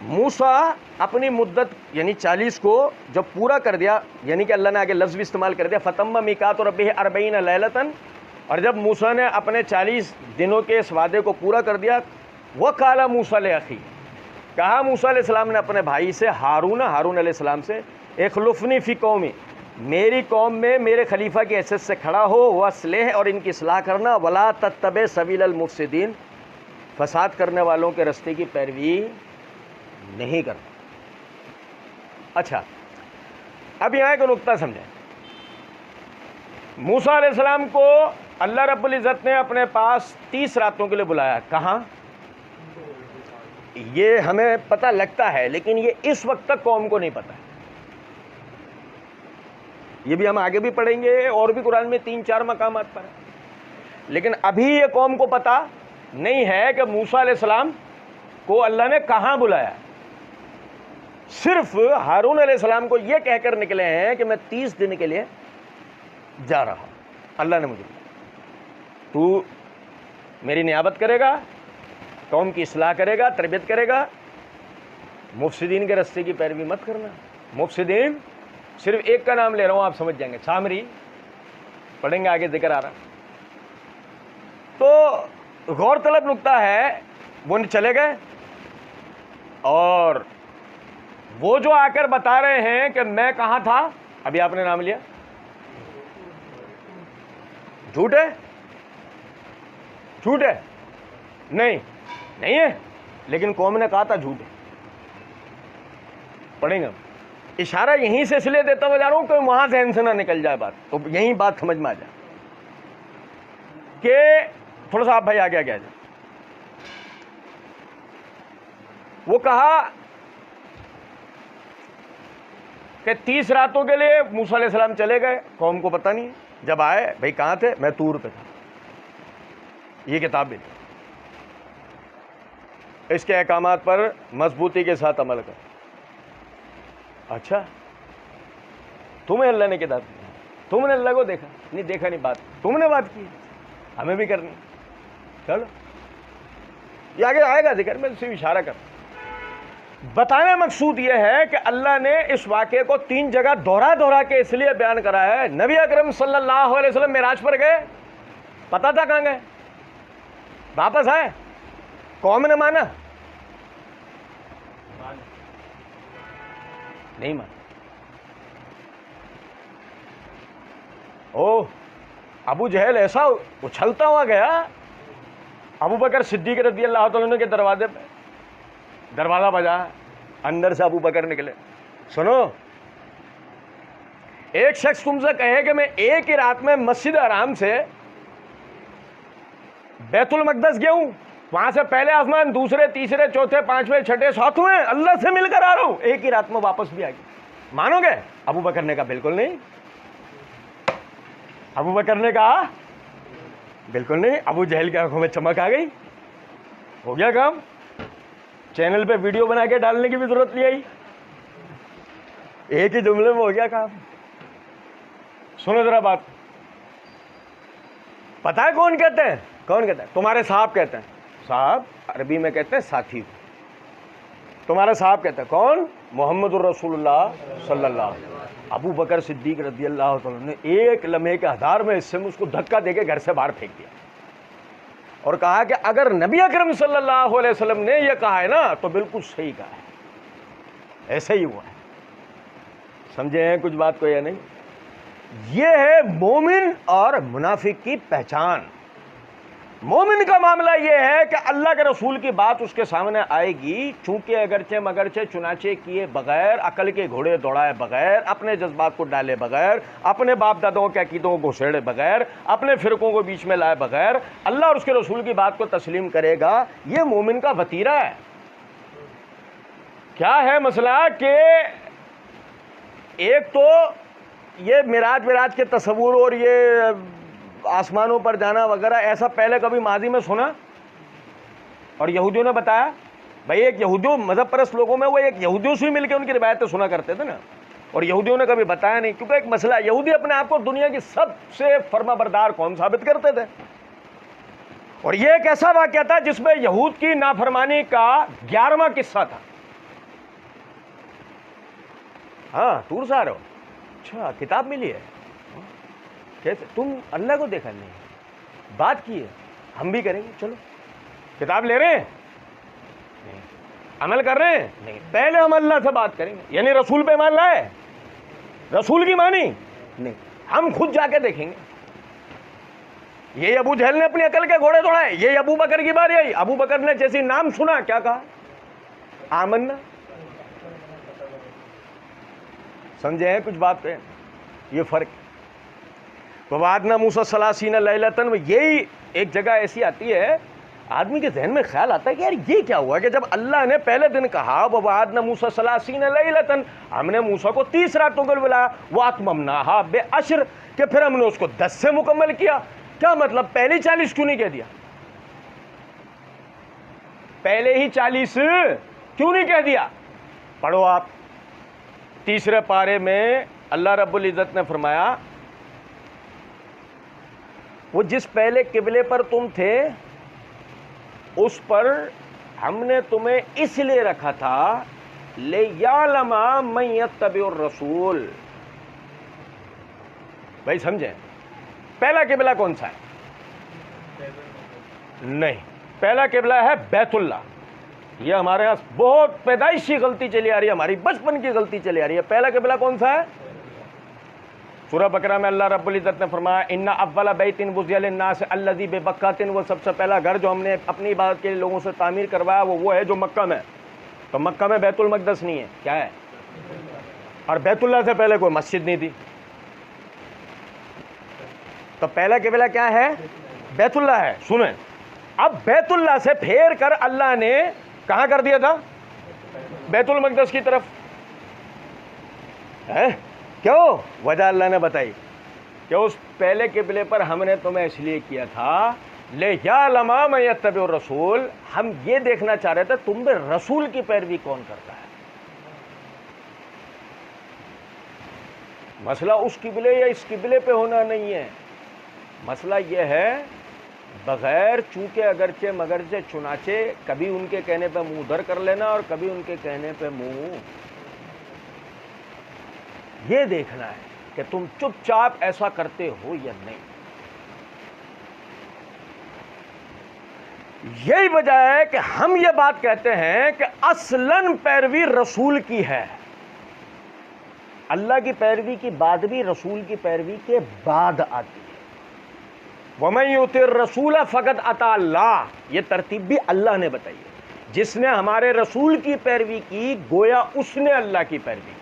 موسیٰ اپنی مدت یعنی 40 کو جب پورا کر دیا، یعنی کہ اللہ نے آگے لفظ بھی استعمال کر دیا فَتَمَّ مِيقَاتُ رَبِّهِ 40 لَيْلَةً، اور جب موسیٰ نے اپنے 40 دنوں کے اس وعدے کو پورا کر دیا، وَقَالَ مُوسَىٰ لِأَخِيهِ، کہا موسیٰ علیہ السلام نے اپنے بھائی سے، ہارون علیہ السلام سے، اخلفنی فی قومی، میری قوم میں میرے خلیفہ کی حیثیت سے کھڑا ہو، واصلح اور ان کی اصلاح کرنا، ولا تتبع سبیل المفسدین، فساد کرنے والوں کے رستے کی پیروی نہیں کرنا۔ اچھا، اب یہاں ایک نقطہ سمجھیں۔ موسیٰ علیہ السلام کو اللہ رب العزت نے اپنے پاس 30 راتوں کے لیے بلایا، کہاں؟ یہ ہمیں پتہ لگتا ہے، لیکن یہ اس وقت تک قوم کو نہیں پتہ ہے۔ یہ بھی ہم آگے بھی پڑھیں گے، اور بھی قرآن میں 3-4 مقامات پر ہے، لیکن ابھی یہ قوم کو پتہ نہیں ہے کہ موسیٰ علیہ السلام کو اللہ نے کہاں بلایا۔ صرف ہارون علیہ السلام کو یہ کہہ کر نکلے ہیں کہ میں 30 دن کے لیے جا رہا ہوں، اللہ نے مجھے بلایا، تو میری نیابت کرے گا، قوم کی اصلاح کرے گا، تربیت کرے گا، مفسدین کے رستے کی پیروی مت کرنا۔ مفسدین صرف ایک کا نام لے رہا ہوں، آپ سمجھ جائیں گے، سامری، پڑھیں گے آگے ذکر آ رہا۔ تو غور طلب نقطہ ہے، وہ چلے گئے، اور وہ جو آ کر بتا رہے ہیں کہ میں کہاں تھا، ابھی آپ نے نام لیا، جھوٹ ہے؟ جھوٹ ہے؟ نہیں ہے، لیکن قوم نے کہا تھا جھوٹ ہے۔ پڑھیں گے، اشارہ یہیں سے اس لیے دیتا ہوا جا رہا ہوں کہ وہاں ذہن سے نہ نکل جائے بات، تو یہیں بات سمجھ میں آ جائے کہ تھوڑا سا آپ بھائی آگے آگے آ جائیں۔ وہ کہا کہ 30 راتوں کے لیے موسیٰ علیہ السلام چلے گئے، قوم کو پتہ نہیں، جب آئے بھائی کہاں تھے، میں طور پہ تھا، یہ کتاب بھی تھی، اس کے احکامات پر مضبوطی کے ساتھ عمل کر۔ اچھا، تمہیں اللہ نے کتاب دی، تم نے اللہ کو دیکھا نہیں؟ دیکھا نہیں، بات تم نے بات کی، ہمیں بھی کرنی، چلو یہ آگے آئے گا ذکر، میں صرف اشارہ کر۔ بتانا مقصود یہ ہے کہ اللہ نے اس واقعے کو 3 جگہ دوہرا کے اس لیے بیان کرا ہے۔ نبی اکرم صلی اللہ علیہ وسلم معراج پر گئے، پتا تھا کہاں گئے، واپس آئے، قوم نے مانا نہیں مانا۔ ابو جہل ایسا اچھلتا ہوا گیا ابو بکر صدیق رضی اللہ تعالیٰ عنہ کے دروازے پہ، دروازہ بجا، اندر سے ابو بکر نکلے، سنو، ایک شخص تم سے کہے کہ میں ایک ہی رات میں مسجد حرام سے بیت المقدس گیا ہوں، وہاں سے پہلے آسمان، دوسرے، تیسرے، چوتھے، پانچویں، چھٹے، ساتویں، اللہ سے مل کر آ رہا ہوں، ایک ہی رات میں واپس بھی آ گیا، مانو گے؟ ابو بکر نے کہا بالکل نہیں۔ ابو بکر نے کہا بالکل نہیں۔ ابو جہل کی آنکھوں میں چمک آ گئی، ہو گیا کام، چینل پہ ویڈیو بنا کے ڈالنے کی بھی ضرورت نہیں آئی، ایک ہی جملے میں ہو گیا کام۔ سنو ذرا بات، پتہ ہے کون کہتے ہیں؟ کون کہتا ہے؟ تمہارے صاحب کہتے ہیں، صاحب عربی میں کہتے ہیں ساتھی، تمہارے صاحب کہتے ہیں کون؟ محمد الرسول اللہ صلی اللہ علیہ وسلم۔ ابو بکر صدیق رضی اللہ تعالیٰ نے ایک لمحے کے آدھار میں اس سے اس کو دھکا دے کے گھر سے باہر پھینک دیا، اور کہا کہ اگر نبی اکرم صلی اللہ علیہ وسلم نے یہ کہا ہے نا تو بالکل صحیح کہا ہے، ایسے ہی ہوا ہے۔ سمجھے ہیں کچھ بات کو یا نہیں؟ یہ ہے مومن اور منافق کی پہچان۔ مومن کا معاملہ یہ ہے کہ اللہ کے رسول کی بات اس کے سامنے آئے گی، چونکہ اگرچہ مگرچہ چنانچہ کیے بغیر، عقل کے گھوڑے دوڑائے بغیر، اپنے جذبات کو ڈالے بغیر، اپنے باپ دادوں کے عقیدوں کو گھسیڑے بغیر، اپنے فرقوں کو بیچ میں لائے بغیر اللہ اور اس کے رسول کی بات کو تسلیم کرے گا، یہ مومن کا وتیرہ ہے۔ کیا ہے مسئلہ کہ ایک تو یہ معراج کے تصور اور یہ آسمانوں پر جانا وغیرہ ایسا پہلے کبھی ماضی میں سنا؟ اور یہودیوں نے بتایا، بھائی ایک یہودیوں مذہب پرست لوگوں میں وہ ایک یہودیوں سے مل کے ان کی روایتیں سنا کرتے تھے نا، اور یہودیوں نے کبھی بتایا نہیں، کیونکہ ایک مسئلہ، یہودی اپنے آپ کو دنیا کی سب سے فرما بردار قوم ثابت کرتے تھے، اور یہ ایک ایسا واقعہ تھا جس میں یہود کی نافرمانی کا 11واں قصہ تھا۔ ہاں ٹور سے آ رہے ہو؟ اچھا کتاب ملی ہے، کیسے تم اللہ کو دیکھا نہیں؟ بات کی ہے، ہم بھی کریں گے، چلو کتاب لے رہے ہیں؟ نہیں۔ عمل کر رہے ہیں؟ نہیں۔ پہلے ہم اللہ سے بات کریں گے، یعنی رسول پہ ایمان لائے، رسول کی مانی، نہیں، ہم خود جا کے دیکھیں گے. یہ ابو جہل نے اپنی عقل کے گھوڑے دوڑائے. یہ ابو بکر کی باری آئی. ابو بکر نے جیسی نام سنا کیا کہا؟ آمنا. سمجھے ہیں کچھ بات پہ؟ یہ فرق. وَوَعَدْنَا مُوسَىٰ ثَلَاثِينَ لَيْلَةً. یہی ایک جگہ ایسی آتی ہے آدمی کے ذہن میں خیال آتا ہے کہ یار یہ کیا ہوا کہ جب اللہ نے پہلے دن کہا وَوَعَدْنَا مُوسَىٰ ثَلَاثِينَ لَيْلَةً، ہم نے موسیٰ کو 30 راتوں کے لیے بلایا، وَأَتْمَمْنَاهَا بِعَشْرٍ، کہ پھر ہم نے اس کو 10 سے مکمل کیا. کیا مطلب پہلے 40 کیوں نہیں کہہ دیا؟ پہلے ہی 40 کیوں نہیں کہہ دیا؟ پڑھو آپ تیسرے پارے میں اللہ رب العزت نے فرمایا وہ جس پہلے قبلے پر تم تھے اس پر ہم نے تمہیں اس لیے رکھا تھا لِيَعْلَمَ مَن يَتَّبِعُ الرَّسُولَ. بھائی سمجھیں پہلا قبلہ کون سا ہے؟ نہیں، پہلا قبلہ ہے بیت اللہ. یہ ہمارے یہاں بہت پیدائشی غلطی چلی آ رہی ہے، ہماری بچپن کی غلطی چلی آ رہی ہے. پہلا قبلہ کون سا ہے؟ سورہ بقرہ میں اللہ رب العزت نے فرمایا ان اول بیت وضع للناس الذی ببکۃ، وہ سب سے پہلا گھر جو ہم نے اپنی عبادت کے لیے لوگوں سے تعمیر کروایا وہ ہے جو مکہ میں. تو مکہ میں بیت المقدس نہیں ہے، کیا ہے؟ اور بیت اللہ سے پہلے کوئی مسجد نہیں تھی. تو پہلا قبلہ کیا ہے؟ بیت اللہ ہے. سنیں اب بیت اللہ سے پھیر کر اللہ نے کہاں کر دیا تھا؟ بیت المقدس کی طرف. کیوں؟ وجہ اللہ نے بتائی کہ اس پہلے قبلے پر ہم نے تمہیں اس لیے کیا تھا لِيَعْلَمَ مَن يَتَّبِعُ الرَّسُولَ، ہم یہ دیکھنا چاہ رہے تھے تم میں رسول کی پیروی کون کرتا ہے. مسئلہ اس قبلے یا اس قبلے پہ ہونا نہیں ہے، مسئلہ یہ ہے بغیر چونکہ اگرچہ مگرچہ چنانچہ کبھی ان کے کہنے پہ منہ در کر لینا اور کبھی ان کے کہنے پہ منہ. یہ دیکھنا ہے کہ تم چپ چاپ ایسا کرتے ہو یا نہیں. یہی وجہ ہے کہ ہم یہ بات کہتے ہیں کہ اصلاً پیروی رسول کی ہے. اللہ کی پیروی کی بعد بھی رسول کی پیروی کے بعد آتی ہے. وَمَن يُطِعِ الرَّسُولَ فَقَدْ أَطَاعَ اللَّهَ، یہ ترتیب بھی اللہ نے بتائی ہے. جس نے ہمارے رسول کی پیروی کی گویا اس نے اللہ کی پیروی کی.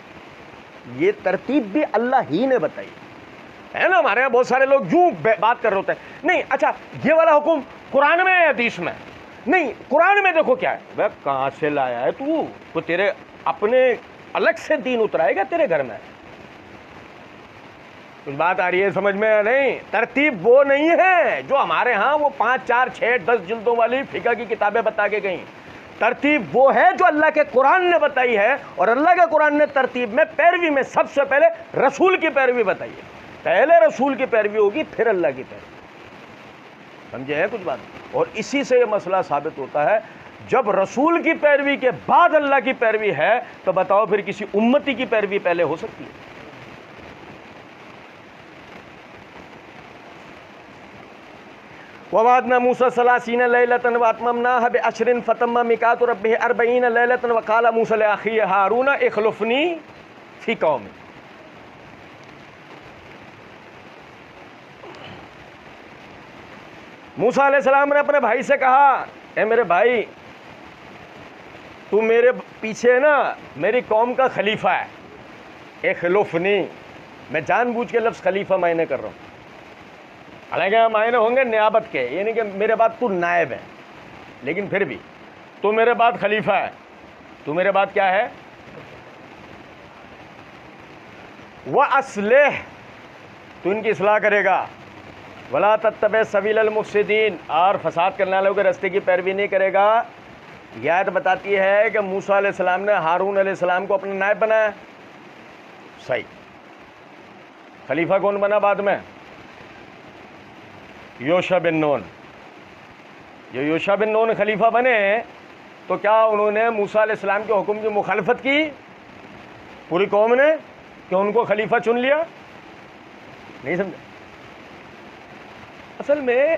یہ ترتیب بھی اللہ ہی نے بتائی ہے نا. ہمارے یہاں بہت سارے لوگ یوں بات کر رہے ہوتے ہیں نہیں اچھا یہ والا حکم قرآن میں ہے حدیث میں نہیں. قرآن میں دیکھو کیا ہے. وہ کہاں سے لایا ہے تو تیرے اپنے الگ سے دین اترائے گا تیرے گھر میں. کچھ بات آ رہی ہے سمجھ میں؟ نہیں، ترتیب وہ نہیں ہے جو ہمارے ہاں وہ 5 4 6 10 جلدوں والی فقہ کی کتابیں بتا کے گئیں. ترتیب وہ ہے جو اللہ کے قرآن نے بتائی ہے، اور اللہ کے قرآن نے ترتیب میں پیروی میں سب سے پہلے رسول کی پیروی بتائی ہے. پہلے رسول کی پیروی ہوگی پھر اللہ کی پیروی. سمجھے ہیں کچھ بات؟ اور اسی سے یہ مسئلہ ثابت ہوتا ہے جب رسول کی پیروی کے بعد اللہ کی پیروی ہے تو بتاؤ پھر کسی امتی کی پیروی پہلے ہو سکتی ہے؟ وَوَعَدْنَا مُوسَىٰ 30 لَيْلَةً وَأَتْمَمْنَاهَا بِعَشْرٍ فَتَمَّ مِيقَاتُ رَبِّهِ 40 لَيْلَةً وَقَالَ مُوسَىٰ لِأَخِيهِ هَارُونَ اخْلُفْنِي فِي قَوْمِي. موسیٰ علیہ السلام نے اپنے بھائی سے کہا اے میرے بھائی تو میرے پیچھے نا میری قوم کا خلیفہ ہے. اخلفنی، میں جان بوجھ کے لفظ خلیفہ معنی کر رہا ہوں، حالانکہ معنی ہوں گے نیابت کے، یعنی کہ میرے بعد تو نائب ہے، لیکن پھر بھی تو میرے بعد خلیفہ ہے. تو میرے بعد کیا ہے؟ وَأَصْلِحْ، تو ان کی اصلاح کرے گا. وَلَا تَتَّبِعْ سَبِيلَ الْمُفْسِدِينَ، اور فساد کرنے والوں کے راستے کی پیروی نہیں کرے گا. یہ آیت بتاتی ہے کہ موسیٰ علیہ السلام نے ہارون علیہ السلام کو اپنا نائب بنایا. صحیح. خلیفہ کون بنا بعد میں؟ یوشع بن نون. جو یوشع بن نون خلیفہ بنے تو کیا انہوں نے موسیٰ علیہ السلام کے حکم کی مخالفت کی پوری قوم نے کہ ان کو خلیفہ چن لیا؟ نہیں سمجھا. اصل میں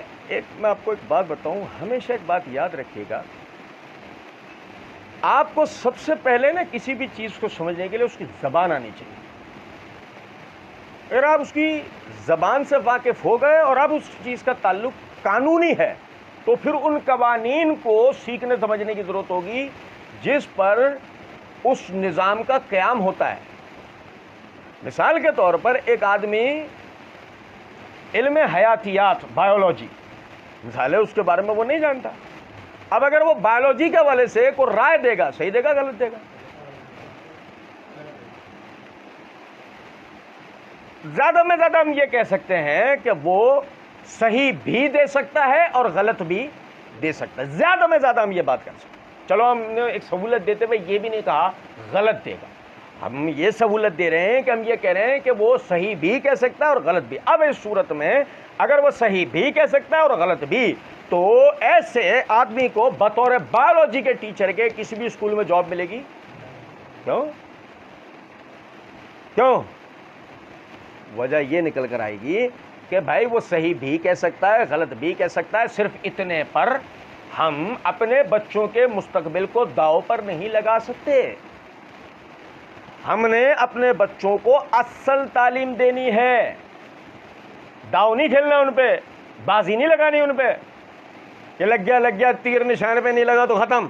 میں آپ کو ایک بات بتاؤں، ہمیشہ ایک بات یاد رکھیے گا، آپ کو سب سے پہلے نا کسی بھی چیز کو سمجھنے کے لیے اس کی زبان آنی چاہیے. اگر آپ اس کی زبان سے واقف ہو گئے اور اب اس چیز کا تعلق قانونی ہے تو پھر ان قوانین کو سیکھنے سمجھنے کی ضرورت ہوگی جس پر اس نظام کا قیام ہوتا ہے. مثال کے طور پر ایک آدمی علم حیاتیات بایولوجی مثال ہے اس کے بارے میں وہ نہیں جانتا. اب اگر وہ بایولوجی کے حوالے سے کوئی رائے دے گا صحیح دے گا غلط دے گا؟ زیادہ میں زیادہ ہم یہ کہہ سکتے ہیں کہ وہ صحیح بھی دے سکتا ہے اور غلط بھی دے سکتا ہے. زیادہ میں زیادہ ہم یہ بات کر سکتے ہیں. چلو ہم نے ایک سہولت دیتے ہوئے یہ بھی نہیں کہا غلط دے گا. ہم یہ سہولت دے رہے ہیں کہ ہم یہ کہہ رہے ہیں کہ وہ صحیح بھی کہہ سکتا ہے اور غلط بھی. اب اس صورت میں اگر وہ صحیح بھی کہہ سکتا ہے اور غلط بھی تو ایسے آدمی کو بطور بایولوجی کے ٹیچر کے کسی بھی اسکول میں جاب ملے گی؟ کیوں؟ وجہ یہ نکل کر آئے گی کہ بھائی وہ صحیح بھی کہہ سکتا ہے غلط بھی کہہ سکتا ہے، صرف اتنے پر ہم اپنے بچوں کے مستقبل کو داؤ پر نہیں لگا سکتے. ہم نے اپنے بچوں کو اصل تعلیم دینی ہے، داؤ نہیں کھیلنا ان پہ، بازی نہیں لگانی ان پہ کہ لگ گیا تیر نشان پہ نہیں لگا تو ختم.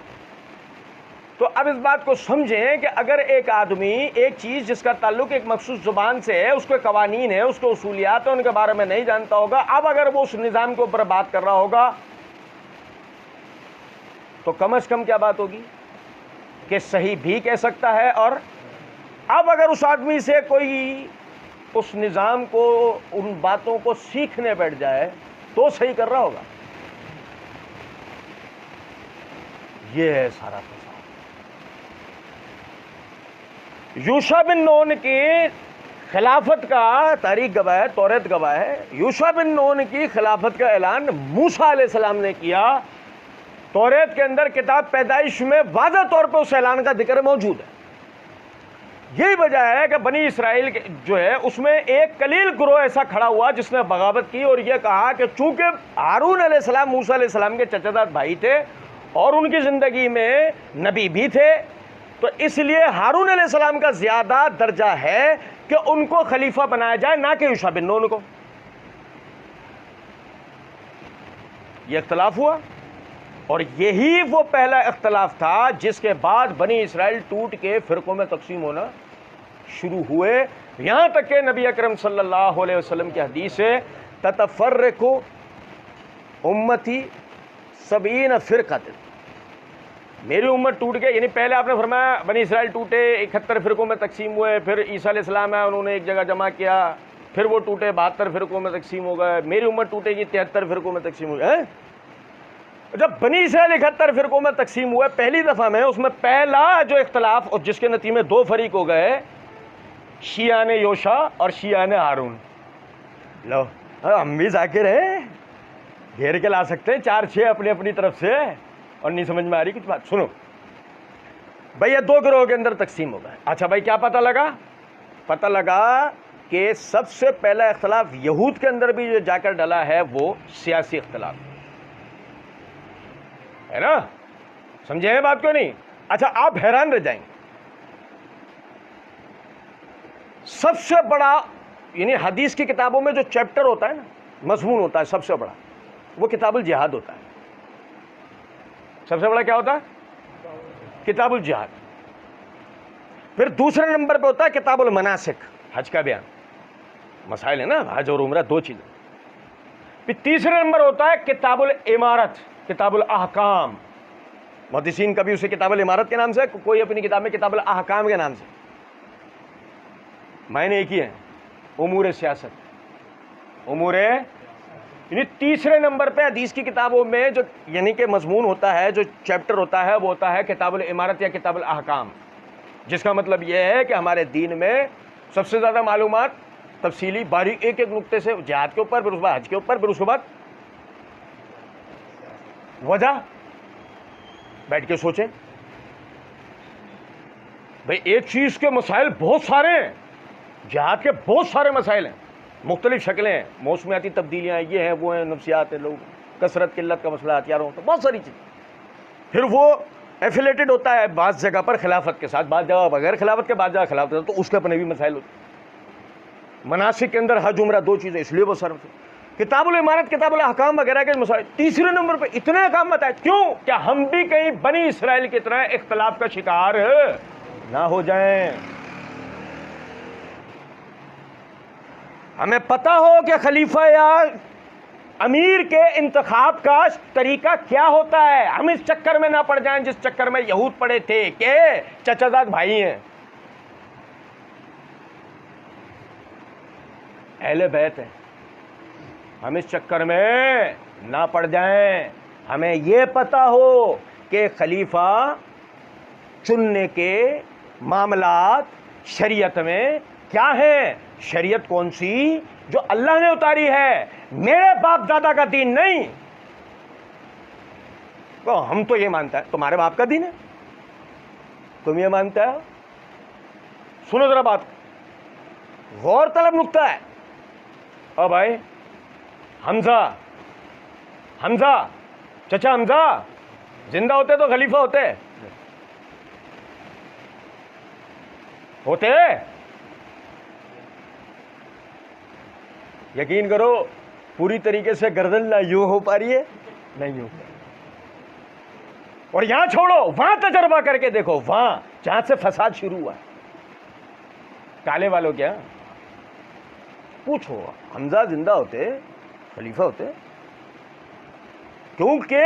تو اب اس بات کو سمجھیں کہ اگر ایک آدمی ایک چیز جس کا تعلق ایک مخصوص زبان سے ہے، اس کے قوانین ہیں، اس کے اصولیات ہیں، ان کے بارے میں نہیں جانتا ہوگا، اب اگر وہ اس نظام کے اوپر بات کر رہا ہوگا تو کم از کم کیا بات ہوگی کہ صحیح بھی کہہ سکتا ہے. اور اب اگر اس آدمی سے کوئی اس نظام کو ان باتوں کو سیکھنے بیٹھ جائے تو صحیح کر رہا ہوگا. یہ ہے سارا فساد. یوشع بن نون کی خلافت کا تاریخ گواہ ہے، توریت گواہ ہے. یوشع بن نون کی خلافت کا اعلان موسیٰ علیہ السلام نے کیا. توریت کے اندر کتاب پیدائش میں واضح طور پہ اس اعلان کا ذکر موجود ہے. یہی وجہ ہے کہ بنی اسرائیل جو ہے اس میں ایک قلیل گروہ ایسا کھڑا ہوا جس نے بغاوت کی اور یہ کہا کہ چونکہ ہارون علیہ السلام موسیٰ علیہ السلام کے چچا زاد بھائی تھے اور ان کی زندگی میں نبی بھی تھے، تو اس لیے ہارون علیہ السلام کا زیادہ درجہ ہے کہ ان کو خلیفہ بنایا جائے، نہ کہ یوشع بن نون کو. یہ اختلاف ہوا اور یہی وہ پہلا اختلاف تھا جس کے بعد بنی اسرائیل ٹوٹ کے فرقوں میں تقسیم ہونا شروع ہوئے. یہاں تک کہ نبی اکرم صلی اللہ علیہ وسلم کی حدیث ہے تتفرق امتی 70 فرقۃ، میری امت ٹوٹ گئی. یعنی پہلے آپ نے فرمایا بنی اسرائیل ٹوٹے 71 فرقوں میں تقسیم ہوئے، پھر عیسیٰ علیہ السلام ہے انہوں نے ایک جگہ جمع کیا، پھر وہ ٹوٹے 72 فرقوں میں تقسیم ہو گئے. میری امت ٹوٹے گی 73 فرقوں میں تقسیم ہوئی. جب بنی اسرائیل 71 فرقوں میں تقسیم ہوئے پہلی دفعہ میں، اس میں پہلا جو اختلاف اور جس کے نتیجے میں 2 فریق ہو گئے، شیعان یوشع اور شیعان ہارون. لو ہم بھی ذاکر ہیں، گھیر کے لا سکتے ہیں 4-6 اپنی اپنی طرف سے، اور نہیں سمجھ میں آ رہی کچھ بات. سنو بھائی، یہ 2 گروہ کے اندر تقسیم ہو گئے. اچھا بھائی، کیا پتہ لگا؟ پتہ لگا کہ سب سے پہلا اختلاف یہود کے اندر بھی جو جا کر ڈلا ہے وہ سیاسی اختلاف ہے نا. سمجھے ہیں بات کیوں نہیں؟ اچھا آپ حیران رہ جائیں گے، سب سے بڑا یعنی حدیث کی کتابوں میں جو چیپٹر ہوتا ہے نا، مضمون ہوتا ہے سب سے بڑا، وہ کتاب الجہاد ہوتا ہے. سب سے بڑا کیا ہوتا ہے؟ کتاب الجہاد. پھر دوسرے نمبر پہ ہوتا ہے کتاب المناسک، حج کا بیان، مسائل ہے نا حج اور عمرہ 2 چیزیں. پھر تیسرے نمبر ہوتا ہے کتاب الامارت، کتاب الاحکام. محدثین کبھی اسے کتاب الامارت کے نام سے، کوئی اپنی کتاب میں کتاب الاحکام کے نام سے. میں نے ایک ہی ہے، امور سیاست، امور. یعنی تیسرے نمبر پہ حدیث کی کتابوں میں جو یعنی کہ مضمون ہوتا ہے، جو چیپٹر ہوتا ہے، وہ ہوتا ہے کتاب الامارت یا کتاب الاحکام، جس کا مطلب یہ ہے کہ ہمارے دین میں سب سے زیادہ معلومات تفصیلی باریک ایک ایک نقطے سے جہاد کے اوپر، پھر اس کے بعد حج کے اوپر، پھر اس کے بعد وجہ. بیٹھ کے سوچیں بھئی، ایک چیز کے مسائل بہت سارے ہیں، جہاد کے بہت سارے مسائل ہیں، مختلف شکلیں ہیں، موسمیاتی تبدیلیاں، یہ ہیں وہ ہیں، نفسیات ہیں، لوگ کثرت قلت کا مسئلہ، ہتھیاروں کا، بہت ساری چیزیں. پھر وہ ایفیلیٹڈ ہوتا ہے بعض جگہ پر خلافت کے ساتھ، بعض جگہ بغیر خلافت کے، بعض جگہ خلافت کے ساتھ، تو اس کے اپنے بھی مسائل ہوتے ہیں. مناسک کے اندر حج عمرہ 2 چیزیں، اس لیے وہ صرف کتاب الامارت، کتاب الاحکام وغیرہ کے مسائل۔ تیسرے نمبر پہ اتنے احکام بتائے، کیوں؟ کیا ہم بھی کہیں بنی اسرائیل کی طرح اختلاف کا شکار نہ ہو جائیں۔ ہمیں پتہ ہو کہ خلیفہ یا امیر کے انتخاب کا طریقہ کیا ہوتا ہے، ہم اس چکر میں نہ پڑ جائیں جس چکر میں یہود پڑے تھے کہ چچا زاد بھائی ہیں، اہل بیت ہیں۔ ہم اس چکر میں نہ پڑ جائیں، ہمیں یہ پتہ ہو کہ خلیفہ چننے کے معاملات شریعت میں کیا ہیں، شریعت کون سی؟ جو اللہ نے اتاری ہے، میرے باپ دادا کا دین نہیں۔ ہم تو یہ مانتا ہے، تمہارے باپ کا دین ہے، تم یہ مانتا ہے؟ سنو ذرا بات، غور طلب نکتہ ہے۔ او بھائی، حمزہ چچا حمزہ زندہ ہوتے تو خلیفہ ہوتے؟ یقین کرو پوری طریقے سے گردن نہ یوں ہو پا رہی ہے، نہیں ہو پا رہی۔ اور یہاں چھوڑو، وہاں تجربہ کر کے دیکھو، وہاں جہاں سے فساد شروع ہوا، کالے والوں کیا پوچھو، حمزہ زندہ ہوتے خلیفہ ہوتے؟ کیونکہ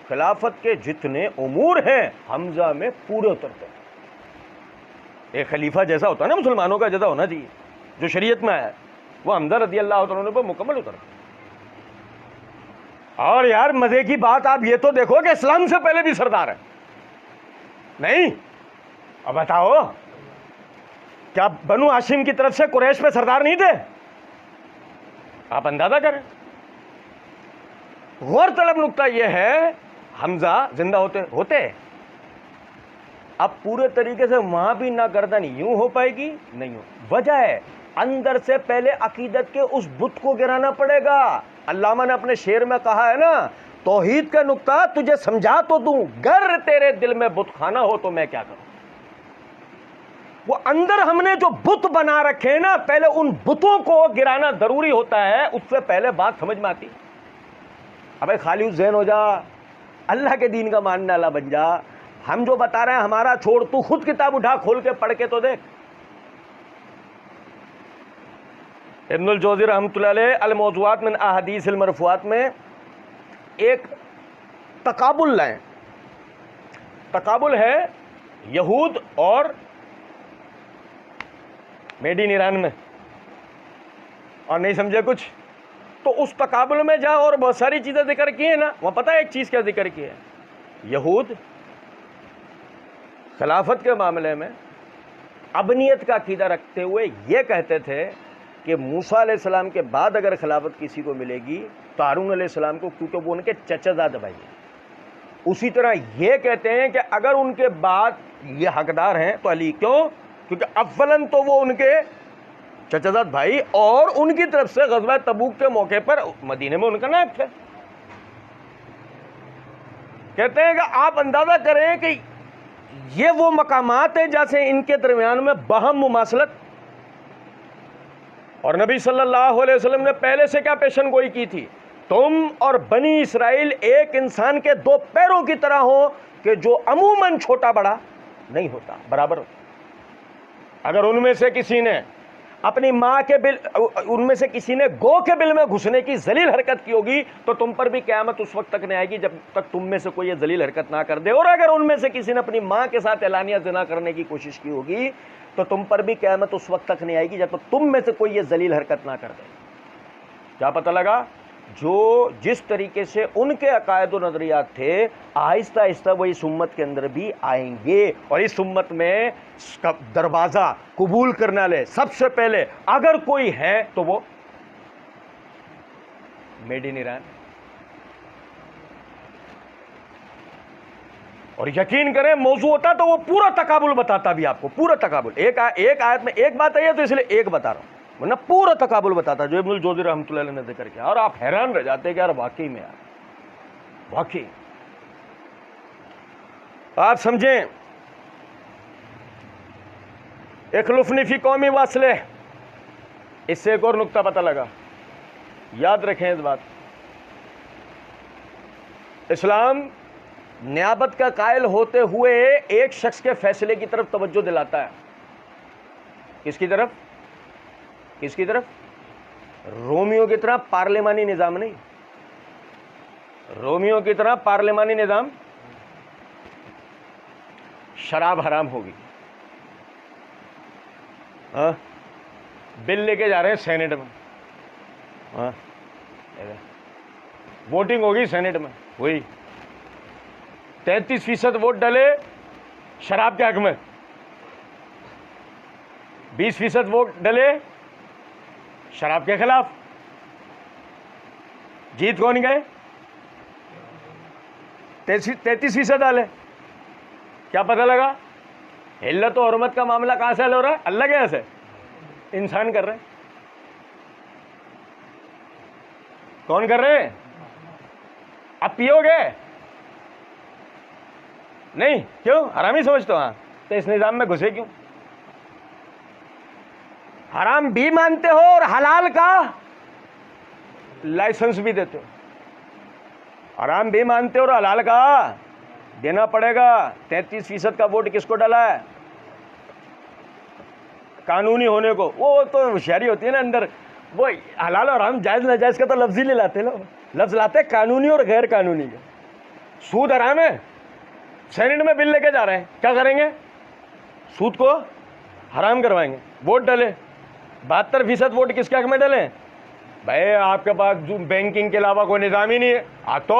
خلافت کے جتنے امور ہیں حمزہ میں پورے اترتے ہیں۔ ایک خلیفہ جیسا ہوتا ہے نا مسلمانوں کا جیسا ہونا چاہیے، جو شریعت میں آیا، وہ حمزہ رضی اللہ عنہ پر مکمل اترتا۔ اور یار مزے کی بات آپ یہ تو دیکھو کہ اسلام سے پہلے بھی سردار ہے نہیں؟ اب بتاؤ، کیا بنو ہاشم کی طرف سے قریش پہ سردار نہیں تھے؟ آپ اندازہ کریں۔ غور طلب نکتہ یہ ہے، حمزہ زندہ ہوتے اب پورے طریقے سے وہاں بھی نہ گردن یوں ہو پائے گی، نہیں ہو۔ وجہ ہے اندر سے پہلے عقیدت کے اس بت کو گرانا پڑے گا۔ علامہ نے اپنے شعر میں کہا ہے نا، توحید کا نکتہ تجھے سمجھا تو دوں، گر تیرے دل میں بت خانہ ہو تو میں کیا کروں۔ وہ اندر ہم نے جو بت بنا رکھے ہیں نا، پہلے ان بتوں کو گرانا ضروری ہوتا ہے، اس سے پہلے بات سمجھ میں آتی۔ ابے خالی ذہن ہو جا، اللہ کے دین کا ماننے والا بن جا۔ ہم جو بتا رہے ہیں ہمارا چھوڑ، تو خود کتاب اٹھا کھول کے پڑھ کے تو دیکھ۔ ابن الجوزی رحمۃ اللہ علیہ الموضوعات من احادیث المرفوعات میں ایک تقابل لائیں۔ تقابل ہے یہود اور میڈ ان ایران میں، اور نہیں سمجھے کچھ تو اس تقابل میں جا اور بہت ساری چیزیں ذکر کی ہیں نا، وہاں پتہ ہے ایک چیز کیا ذکر کی ہے؟ یہود خلافت کے معاملے میں ابنیت کا عقیدہ رکھتے ہوئے یہ کہتے تھے کہ موسیٰ علیہ السلام کے بعد اگر خلافت کسی کو ملے گی تو ہارون علیہ السلام کو، کیونکہ وہ ان کے چچا زاد بھائی ہیں۔ اسی طرح یہ کہتے ہیں کہ اگر ان کے بعد یہ حقدار ہیں تو علی، کیوں؟ کیونکہ اولاً تو وہ ان کے چچا زاد بھائی، اور ان کی طرف سے غزوہ تبوک کے موقع پر مدینے میں ان کا نائب تھے۔ کہتے ہیں کہ آپ اندازہ کریں کہ یہ وہ مقامات ہیں جیسے ان کے درمیان میں باہم مماثلت، اور نبی صلی اللہ علیہ وسلم نے پہلے سے کیا پیشن گوئی کی تھی؟ تم اور بنی اسرائیل ایک انسان کے 2 پیروں کی طرح ہو کہ جو عموماً چھوٹا بڑا نہیں ہوتا، برابر ہوتا۔ اگر ان میں سے کسی نے اپنی ماں کے بل، ان میں سے کسی نے گو کے بل میں گھسنے کی ذلیل حرکت کی ہوگی تو تم پر بھی قیامت اس وقت تک نہیں آئے گی جب تک تم میں سے کوئی یہ ذلیل حرکت نہ کر دے، اور اگر ان میں سے کسی نے اپنی ماں کے ساتھ اعلانیہ زنا کرنے کی کوشش کی ہوگی تو تم پر بھی قیامت اس وقت تک نہیں آئے گی جب تک تم میں سے کوئی یہ ذلیل حرکت نہ کر دے۔ کیا پتہ لگا؟ جو جس طریقے سے ان کے عقائد و نظریات تھے، آہستہ آہستہ وہ اس امت کے اندر بھی آئیں گے، اور اس امت میں دروازہ قبول کرنے والے سب سے پہلے اگر کوئی ہے تو وہ میڈ ان ایران۔ اور یقین کریں موضوع ہوتا تو وہ پورا تقابل بتاتا بھی آپ کو، پورا تقابل۔ ایک آیت میں ایک بات ہے تو اس لیے ایک بتا رہا ہوں، ورنہ پورا تقابل بتاتا جو ابن الجوزی رحمۃ اللہ علیہ نے ذکر کیا، اور آپ حیران رہ جاتے کہ یار واقعی میں یار واقعی۔ آپ سمجھیں، اخلفنی فی قومی واصلہ، اس سے ایک اور نقطہ پتہ لگا، یاد رکھیں اس بات، اسلام نیابت کا قائل ہوتے ہوئے ایک شخص کے فیصلے کی طرف توجہ دلاتا ہے. کس کی طرف؟ کس کی طرف؟ رومیوں کی طرح پارلیمانی نظام نہیں، رومیوں کی طرح پارلیمانی نظام. شراب حرام ہوگی، ہاں بل لے کے جا رہے ہیں سینٹ میں، ہاں ووٹنگ ہوگی سینٹ میں، وہی 33% ووٹ ڈلے شراب کے حق میں، 20% ووٹ ڈلے شراب کے خلاف. جیت کون گئے؟ 33% ڈالے. کیا پتہ لگا؟ علت و حرمت کا معاملہ کہاں سے حل ہو رہا ہے؟ اللہ کے یہاں سے، انسان کر رہے ہیں. کون کر رہے ہیں؟ اب پیو گے نہیں؟ کیوں؟ حرامی سمجھتے ہو؟ ہاں تو اس نظام میں گھسے کیوں؟ حرام بھی مانتے ہو اور حلال کا لائسنس بھی دیتے ہو. حرام بھی مانتے ہو اور حلال کا دینا پڑے گا. 33% کا ووٹ کس کو ڈالا ہے؟ قانونی ہونے کو. وہ تو ہوشیاری ہوتی ہے نا اندر، وہ حلال اور حرام جائز ناجائز کا تو لفظ ہی نہیں لاتے لوگ، لفظ لاتے قانونی اور غیر قانونی کا. سود حرام ہے، سینٹ میں بل لے کے جا رہے ہیں، کیا کریں گے؟ سود کو حرام کروائیں گے. ووٹ ڈالے 72% ووٹ کس کے حق میں ڈلے؟ بھائی آپ کے پاس بینکنگ کے علاوہ کوئی نظام ہی نہیں ہے، تو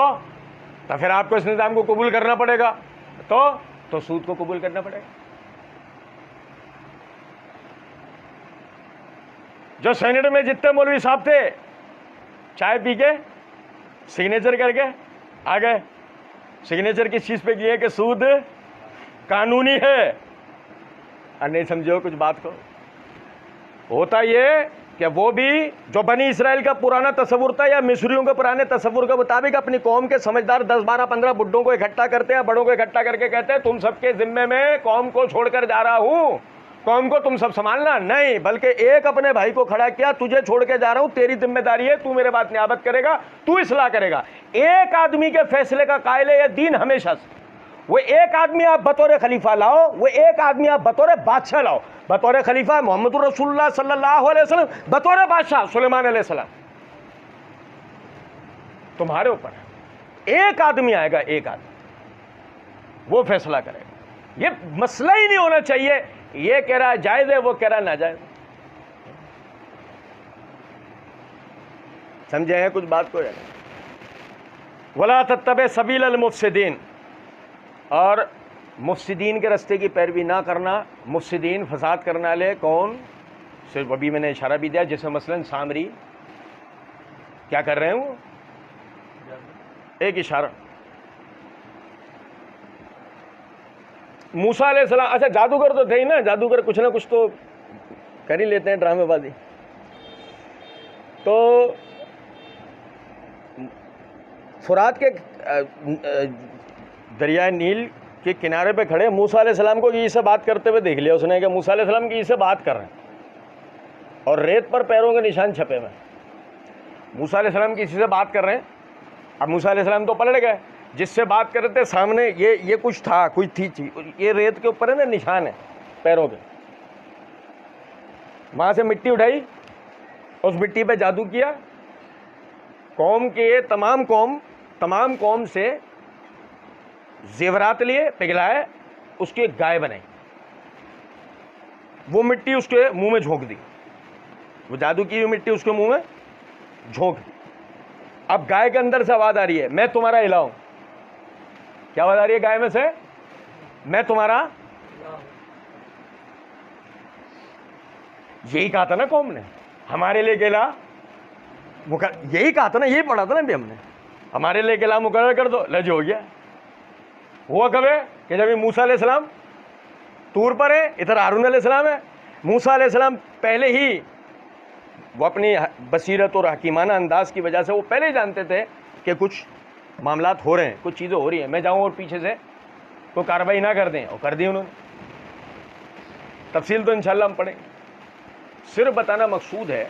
پھر آپ کو اس نظام کو قبول کرنا پڑے گا. تو سود کو قبول کرنا پڑے گا. جو سینٹ میں جتنے مولوی صاحب تھے چائے پی کے سگنیچر کر کے آ گئے. سگنیچر کس چیز پہ کیے کہ سود قانونی ہے. اور نہیں سمجھو کچھ بات کو. ہوتا یہ کہ وہ بھی جو بنی اسرائیل کا پرانا تصور تھا یا مصریوں کے پرانے تصور کے مطابق اپنی قوم کے سمجھدار 10 12 15 بڈھوں کو اکٹھا کرتے ہیں، بڑوں کو اکٹھا کر کے کہتے ہیں تم سب کے ذمے میں قوم کو چھوڑ کر جا رہا ہوں، قوم کو تم سب سنبھالنا. نہیں، بلکہ ایک اپنے بھائی کو کھڑا کیا، تجھے چھوڑ کے جا رہا ہوں، تیری ذمہ داری ہے، تو میرے بات نیابت کرے گا، تو اصلاح کرے گا. ایک آدمی کے فیصلے کا قائل ہے یہ دین ہمیشہ سے. وہ ایک آدمی آپ بطور خلیفہ لاؤ، وہ ایک آدمی آپ بطور بادشاہ لاؤ. بطور خلیفہ محمد رسول اللہ صلی اللہ علیہ وسلم، بطور بادشاہ سلیمان علیہ السلام. تمہارے اوپر ہے. ایک آدمی آئے گا، ایک آدمی، وہ فیصلہ کرے گا. یہ مسئلہ ہی نہیں ہونا چاہیے یہ کہہ رہا ہے جائز ہے، وہ کہہ رہا ہے ناجائز. سمجھے ہیں کچھ بات کو؟ وَلَا تَتَّبِعْ سَبِيلَ الْمُفْسِدِينَ، اور مفسدین کے راستے کی پیروی نہ کرنا. مفسدین فساد کرنے والے کون؟ صرف ابھی میں نے اشارہ بھی دیا، جیسے مثلا سامری کیا کر رہے ہیں، وہ ایک اشارہ. موسیٰ علیہ السلام، اچھا جادوگر تو تھے ہی نا، جادوگر کچھ نہ کچھ تو کر ہی لیتے ہیں، ڈرامے بازی. تو فرات کے دریائے نیل کے کنارے پہ کھڑے موسیٰ علیہ السلام کو کسی سے بات کرتے ہوئے دیکھ لیا اس نے کہ موسیٰ علیہ السلام کسی سے بات کر رہے ہیں اور ریت پر پیروں کے نشان چھپے ہوئے. موسیٰ علیہ السلام کسی سے بات کر رہے ہیں. اب موسیٰ علیہ السلام تو پلٹ گئے، جس سے بات کر رہے تھے سامنے یہ کچھ تھا، کوئی تھی چیز، یہ ریت کے اوپر ہے نا نشان ہے پیروں کے. وہاں سے مٹی اٹھائی، اس مٹی پہ جادو کیا، قوم کے تمام قوم سے زیورات لیے، پگھلائے، اس کی ایک گائے بنائی، وہ مٹی اس کے منہ میں جھونک دی، وہ جادو کی ہوئی مٹی اس کے منہ میں جھونک دی. اب گائے کے اندر سے آواز آ رہی ہے میں تمہارا الہ ہوں. کیا آواز آ رہی ہے گائے میں سے؟ میں تمہارا. یہی کہا تھا نا قوم نے ہمارے لیے الہ، یہی کہا تھا نا، یہی پڑھا تھا نا بھی ہم نے، ہمارے لیے الہ مقرر کر دو. لج ہو گیا. ہوا کب ہے کہ جب موسیٰ علیہ السلام طور پر ہے، ادھر ہارون علیہ السلام ہے. موسیٰ علیہ السلام پہلے ہی وہ اپنی بصیرت اور حکیمانہ انداز کی وجہ سے وہ پہلے ہی جانتے تھے کہ کچھ معاملات ہو رہے ہیں، کچھ چیزیں ہو رہی ہیں، میں جاؤں اور پیچھے سے کوئی کارروائی نہ کر دیں، اور کر دی انہوں نے. تفصیل تو انشاءاللہ ہم پڑھیں گے. صرف بتانا مقصود ہے.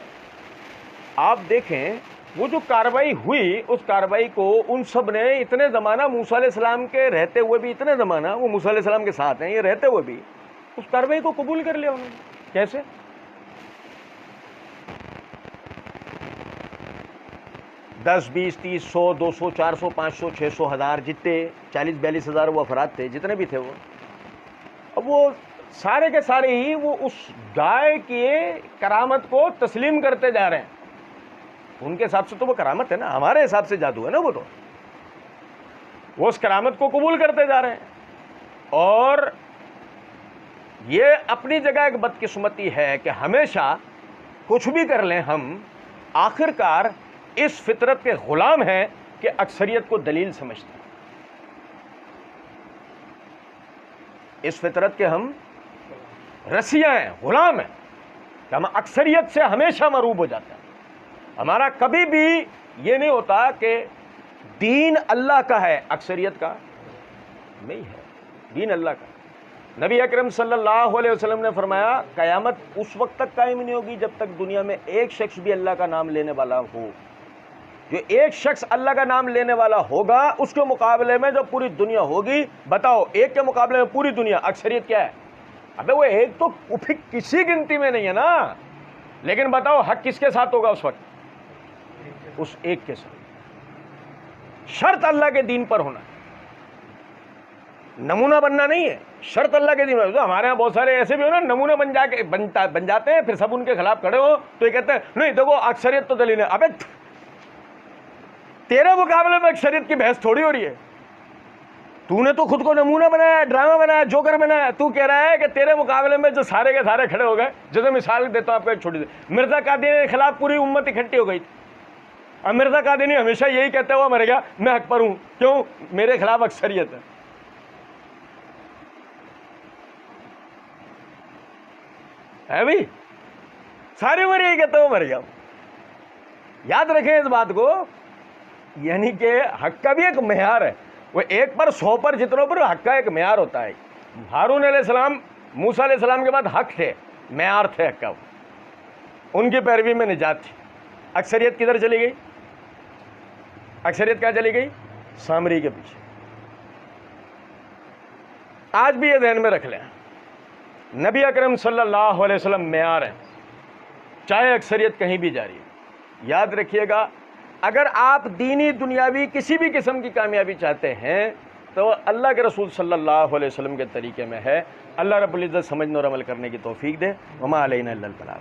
آپ دیکھیں وہ جو کارروائی ہوئی، اس کارروائی کو ان سب نے اتنے زمانہ موسیٰ علیہ السلام کے رہتے ہوئے بھی، اتنے زمانہ وہ موسیٰ علیہ السلام کے ساتھ ہیں، یہ رہتے ہوئے بھی اس کارروائی کو قبول کر لیا انہوں نے. کیسے؟ 10 20 30 100 200 400 500 600 1000 جتنے 40 42 ہزار وہ افراد تھے، جتنے بھی تھے وہ، اب وہ سارے کے سارے ہی وہ اس گائے کی کرامت کو تسلیم کرتے جا رہے ہیں. ان کے حساب سے تو وہ کرامت ہے نا، ہمارے حساب سے جادو ہے نا. وہ اس کرامت کو قبول کرتے جا رہے ہیں. اور یہ اپنی جگہ ایک بدقسمتی ہے کہ ہمیشہ کچھ بھی کر لیں ہم، آخر کار اس فطرت کے غلام ہیں کہ اکثریت کو دلیل سمجھتے ہیں. اس فطرت کے ہم رسیہ ہیں، غلام ہیں، کہ ہم اکثریت سے ہمیشہ مروب ہو جاتے ہیں. ہمارا کبھی بھی یہ نہیں ہوتا کہ دین اللہ کا ہے، اکثریت کا نہیں ہے. دین اللہ کا. نبی اکرم صلی اللہ علیہ وسلم نے فرمایا قیامت اس وقت تک قائم نہیں ہوگی جب تک دنیا میں ایک شخص بھی اللہ کا نام لینے والا ہو. جو ایک شخص اللہ کا نام لینے والا ہوگا، اس کے مقابلے میں جو پوری دنیا ہوگی، بتاؤ ایک کے مقابلے میں پوری دنیا، اکثریت کیا ہے؟ ابے وہ ایک تو کسی گنتی میں نہیں ہے نا. لیکن بتاؤ حق کس کے ساتھ ہوگا اس وقت؟ اس ایک کے ساتھ. شرط اللہ کے دین پر ہونا ہے، نمونہ بننا نہیں ہے. شرط اللہ کے دین پر. ہمارے یہاں بہت سارے ایسے بھی ہو نا، نمونہ بن جاتے ہیں، پھر سب ان کے خلاف کھڑے ہو تو یہ کہتے ہیں نہیں دیکھو اکثریت تو دلیل ہے. ابے تیرے مقابلے میں اکثریت کی بحث تھوڑی ہو رہی ہے. تو نے تو خود کو نمونہ بنایا، ڈرامہ بنایا، جوکر بنایا. تو کہہ رہا ہے کہ تیرے مقابلے میں جو سارے کے سارے کھڑے ہو گئے. جیسے مثال دیتا ہوں آپ کو ایک چھوٹی سی، مرزا قادیانی کے خلاف پوری امت اکٹھی ہو گئی تھی. اب مرزا قادیانی ہمیشہ یہی کہتا ہوا مرے گا میں حق پر ہوں، کیوں؟ میرے خلاف اکثریت ہے بھائی. ساری عمر یہی کہتا ہوا مرے گا. یاد رکھیں اس بات کو، یعنی کہ حق کا بھی ایک معیار ہے. وہ 1 پر 100 پر جتنوں پر حق کا ایک معیار ہوتا ہے. ہارون علیہ السلام موسیٰ علیہ السلام کے بعد حق تھے، معیار تھے حق کا. ان کی پیروی میں نجات تھی. اکثریت کدھر چلی گئی؟ اکثریت کہاں چلی گئی؟ سامری کے پیچھے. آج بھی یہ ذہن میں رکھ لیں، نبی اکرم صلی اللہ علیہ وسلم معیار ہیں، چاہے اکثریت کہیں بھی جاری ہے. یاد رکھیے گا، اگر آپ دینی دنیاوی کسی بھی قسم کی کامیابی چاہتے ہیں تو اللہ کے رسول صلی اللہ علیہ وسلم کے طریقے میں ہے. اللہ رب العزت سمجھنے اور عمل کرنے کی توفیق دے. وما علینا الا البلاغ.